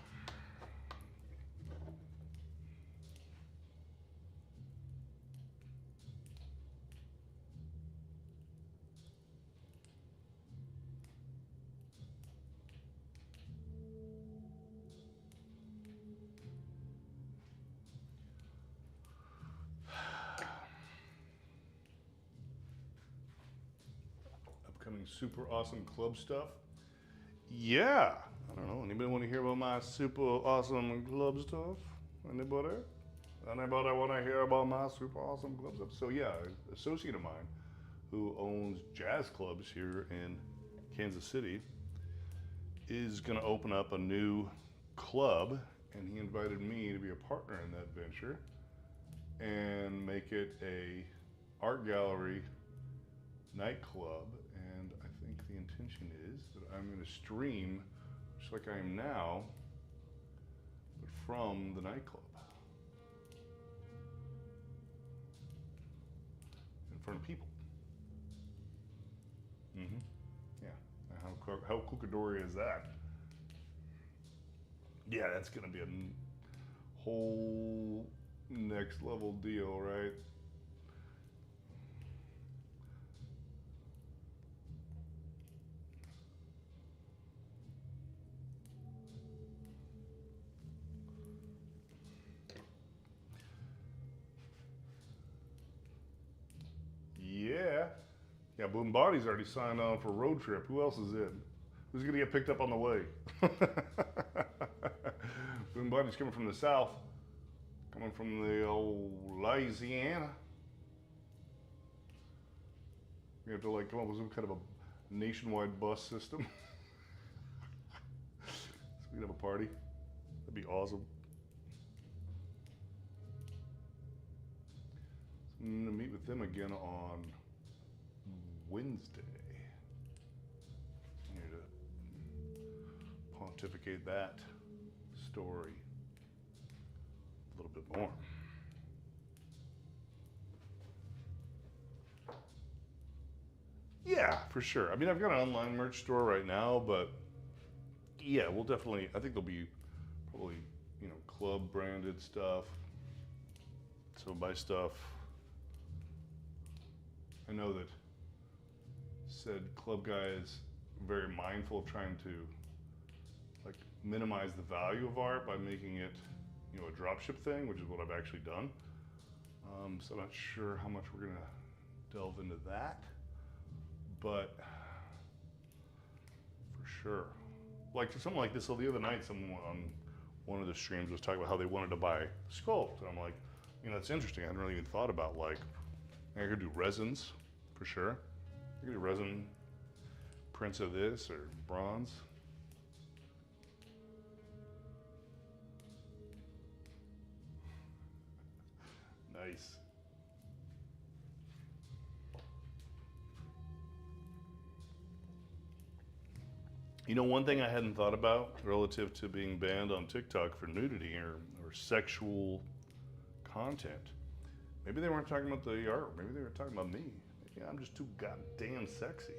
Upcoming super awesome club stuff. Yeah, I don't know. Anybody want to hear about my super awesome club stuff? Anybody? Anybody want to hear about my super awesome club stuff? So yeah, an associate of mine who owns jazz clubs here in Kansas City is going to open up a new club, and he invited me to be a partner in that venture and make it a art gallery nightclub. And I think the intention is that I'm going to stream just like I am now, but from the nightclub in front of people. Mm-hmm. Yeah. How kookadory is that? Yeah, that's going to be a whole next level deal, right? Yeah. Yeah, Boom Body's already signed on for a road trip. Who else is in? Who's gonna get picked up on the way? Boom Body's coming from the south, coming from the old Louisiana. We have to like come up with some kind of a nationwide bus system. So we can have a party. That'd be awesome. So I'm gonna meet with them again on Wednesday. Here to pontificate that story a little bit more. Yeah, for sure. I mean, I've got an online merch store right now, but yeah, we'll definitely, I think there'll be probably, you know, club branded stuff. So buy stuff. I know that said club guy is very mindful of trying to like minimize the value of art by making it, you know, a dropship thing, which is what I've actually done. So I'm not sure how much we're gonna delve into that, but for sure, like something like this. So the other night, someone on one of the streams was talking about how they wanted to buy Sculpt, and I'm like, you know, that's interesting. I hadn't really even thought about like I could do resins for sure. I could do resin prints of this or bronze. Nice. You know, one thing I hadn't thought about relative to being banned on TikTok for nudity or sexual content. Maybe they weren't talking about the art. Maybe they were talking about me. Maybe I'm just too goddamn sexy.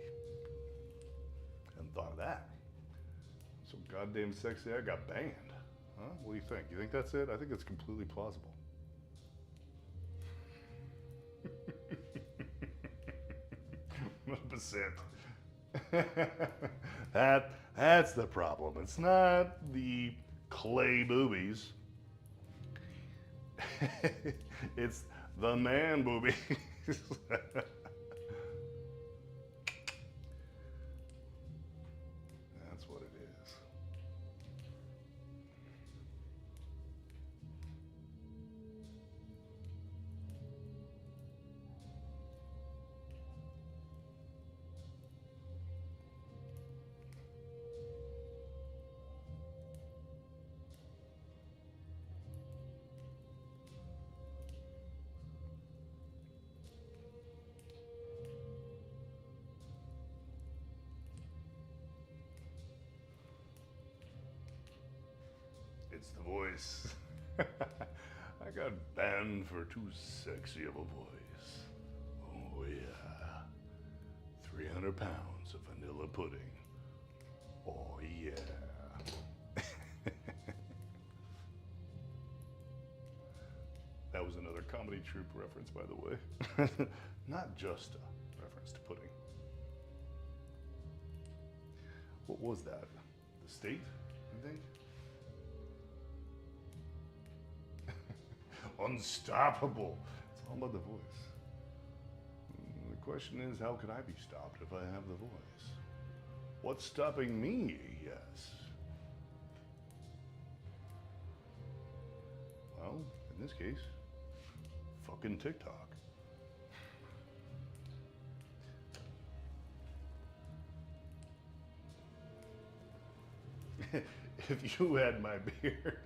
Hadn't thought of that. So goddamn sexy, I got banned. Huh? What do you think? You think that's it? I think it's completely plausible. 100%. That's the problem. It's not the clay boobies. It's the man boobies. That's what it is. It's the voice. I got banned for too sexy of a voice. Oh yeah. 300 pounds of vanilla pudding. Oh yeah. That was another comedy troupe reference, by the way. Not just a reference to pudding. What was that? The State, I think? Unstoppable. It's all about the voice. The question is, how could I be stopped if I have the voice? What's stopping me? Yes. Well, in this case, fucking TikTok. If you had my beard.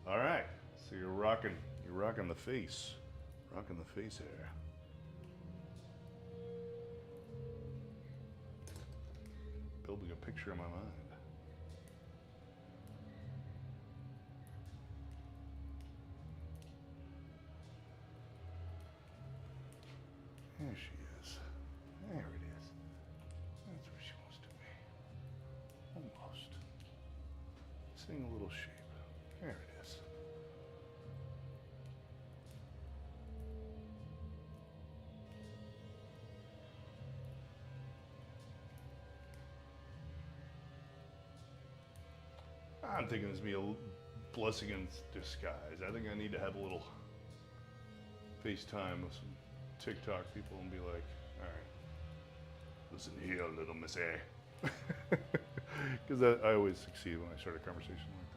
All right. So you're rocking the face. Rocking the face hair. Building a picture in my mind. There she is. There it is. That's where she wants to be. Almost. Seeing a little shape. There it is. I'm thinking this will be a blessing in disguise. I think I need to have a little FaceTime with some TikTok people and be like, all right, listen here, little missy. Because I always succeed when I start a conversation like that.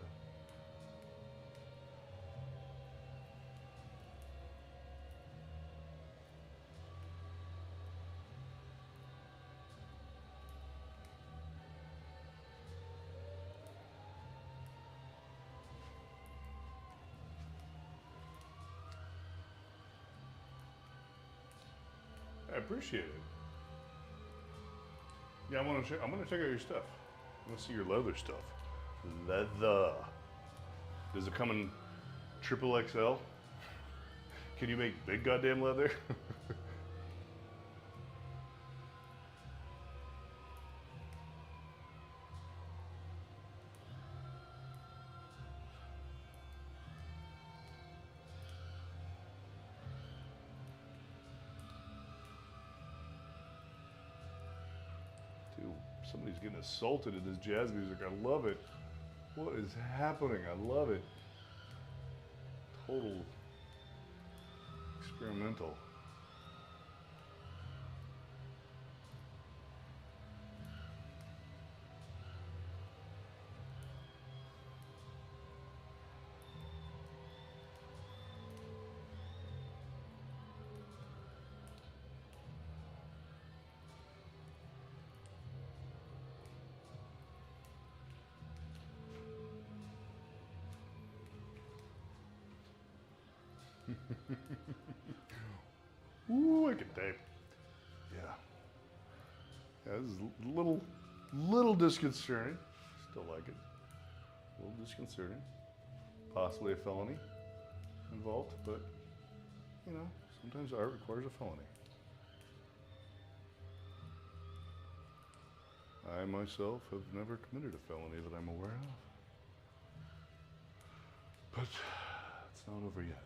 I appreciate it. Yeah, I'm gonna check out your stuff. I want to see your leather stuff. Leather. Does it come in triple XL? Can you make big goddamn leather? Somebody's getting assaulted in this jazz music. I love it. What is happening? I love it. Total experimental. Ooh, I can tape. Yeah. Yeah, this is a little disconcerting. Still like it. A little disconcerting. Possibly a felony involved, but you know, sometimes art requires a felony. I myself have never committed a felony that I'm aware of. But it's not over yet.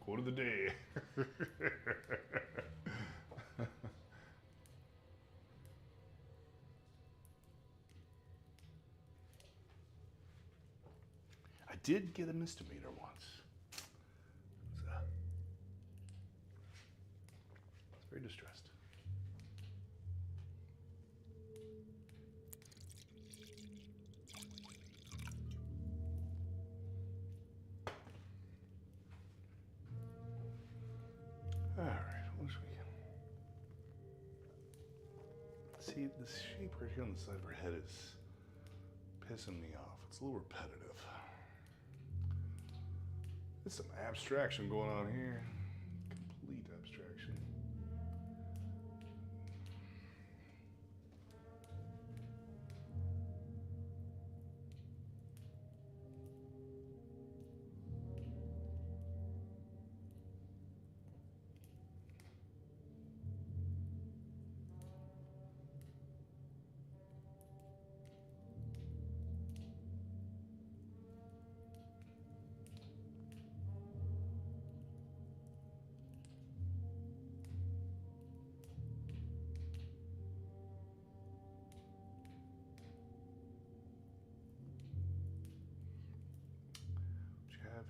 Quote of the day. I did get a misdemeanor once. I was very distressed. All right, what should we get? See, this shape right here on the side of her head is pissing me off. It's a little repetitive. There's some abstraction going on here. Complete abstraction.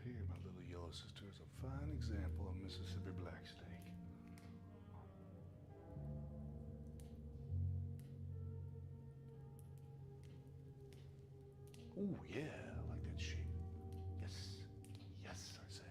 here, my little yellow sister, is a fine example of Mississippi black steak. Oh yeah, I like that shape. Yes, yes, I say.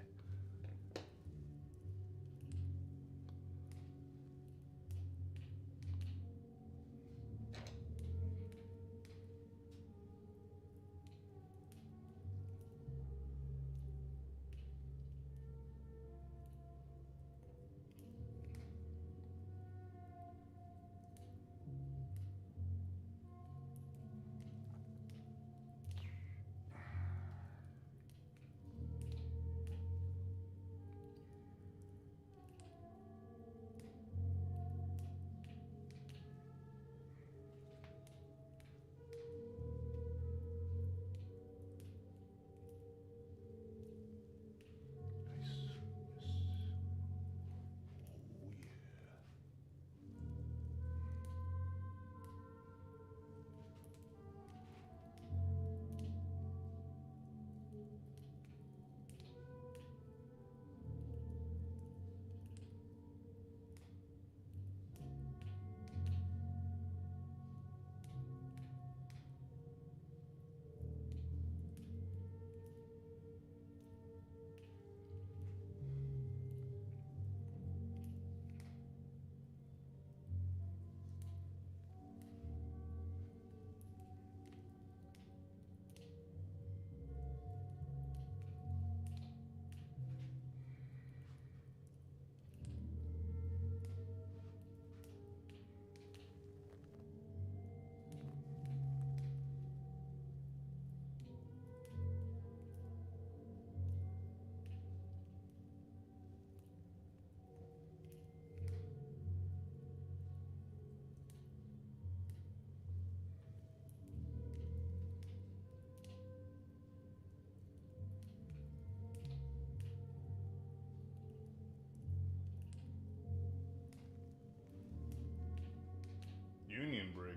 Union break.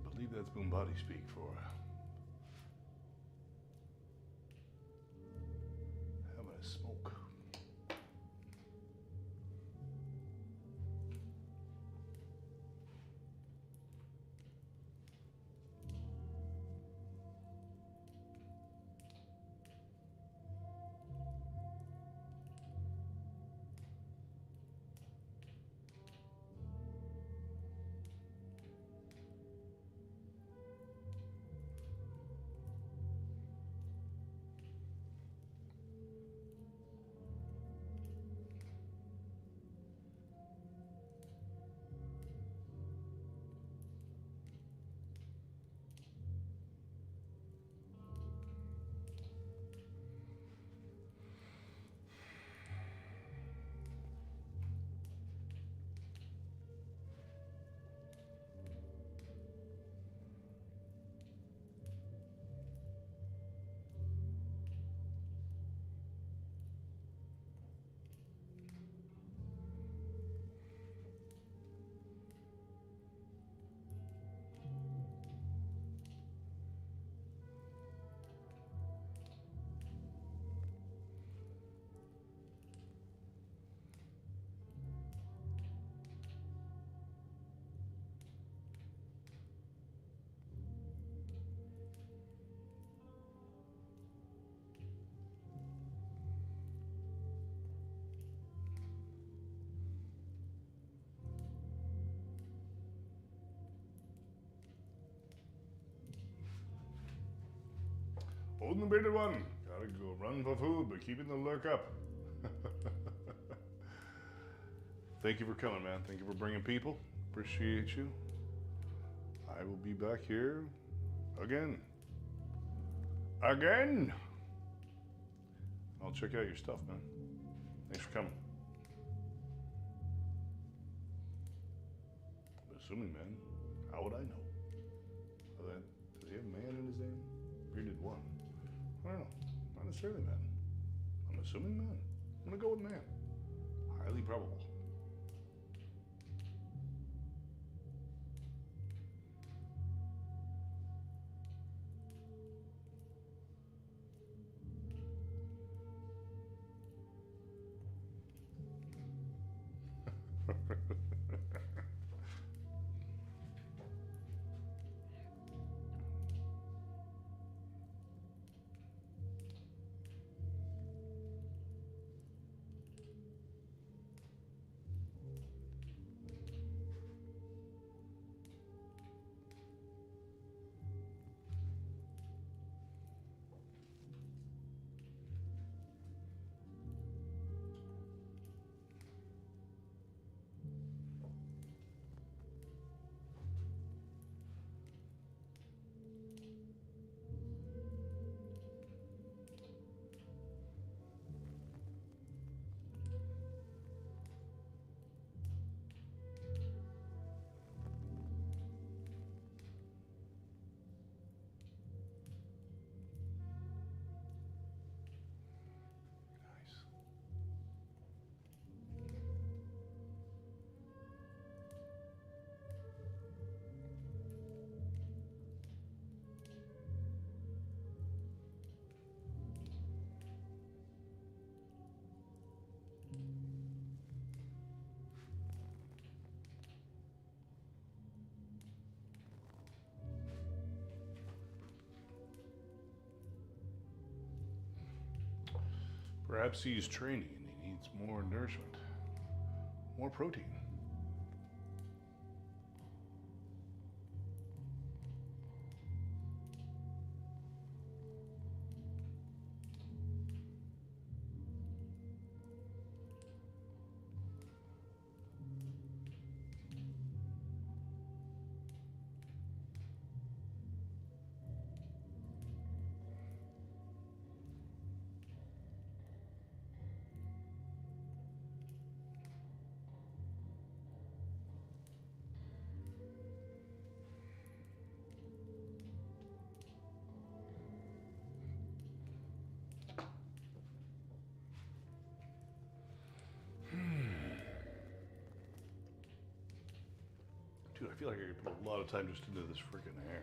I believe that's Boombody speak for having a smoke. Holding the bearded one. Gotta go run for food, but keeping the lurk up. Thank you for coming, man. Thank you for bringing people. Appreciate you. I will be back here again. Again. I'll check out your stuff, man. Thanks for coming. I'm assuming, man. How would I know? Does he have man in his name? Bearded one. I don't know. Not necessarily man. I'm assuming man. I'm gonna go with man. Highly probable. Perhaps he's training and he needs more nourishment, more protein. Dude, I feel like I could put a lot of time just into this freaking hair.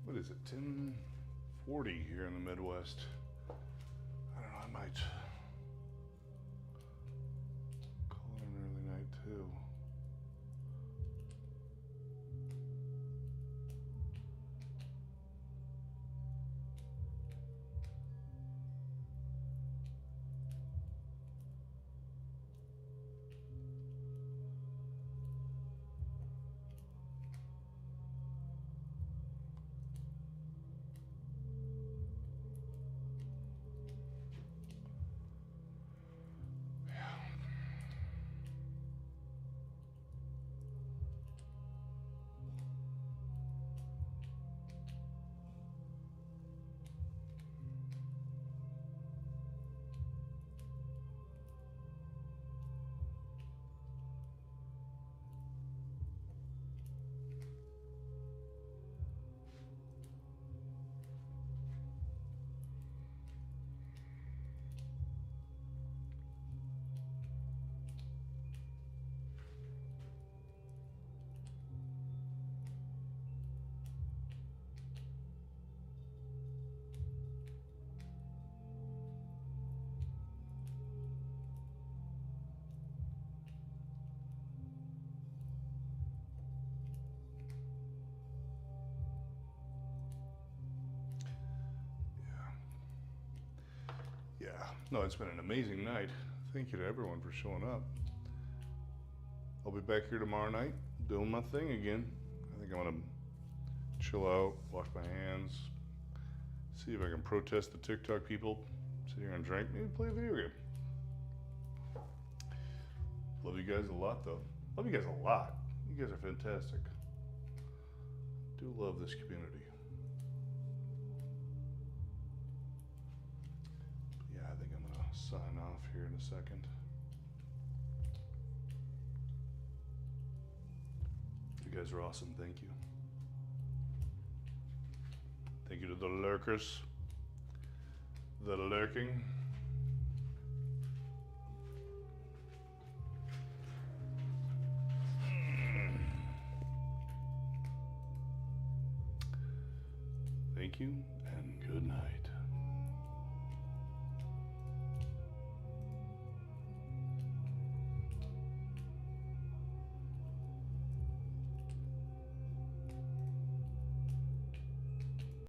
What is it, 10:40 here in the Midwest? I don't know, I might call it an early night too. Yeah, no, it's been an amazing night. Thank you to everyone for showing up. I'll be back here tomorrow night doing my thing again. I think I'm gonna chill out, wash my hands, see if I can protest the TikTok people, sit here and drink, maybe play a video game. Love you guys a lot, though. Love you guys a lot. You guys are fantastic. Do love this community. Yeah, I think I'm gonna sign off here in a second. You guys are awesome. Thank you. Thank you to the lurkers that are lurking. Thank you and good night.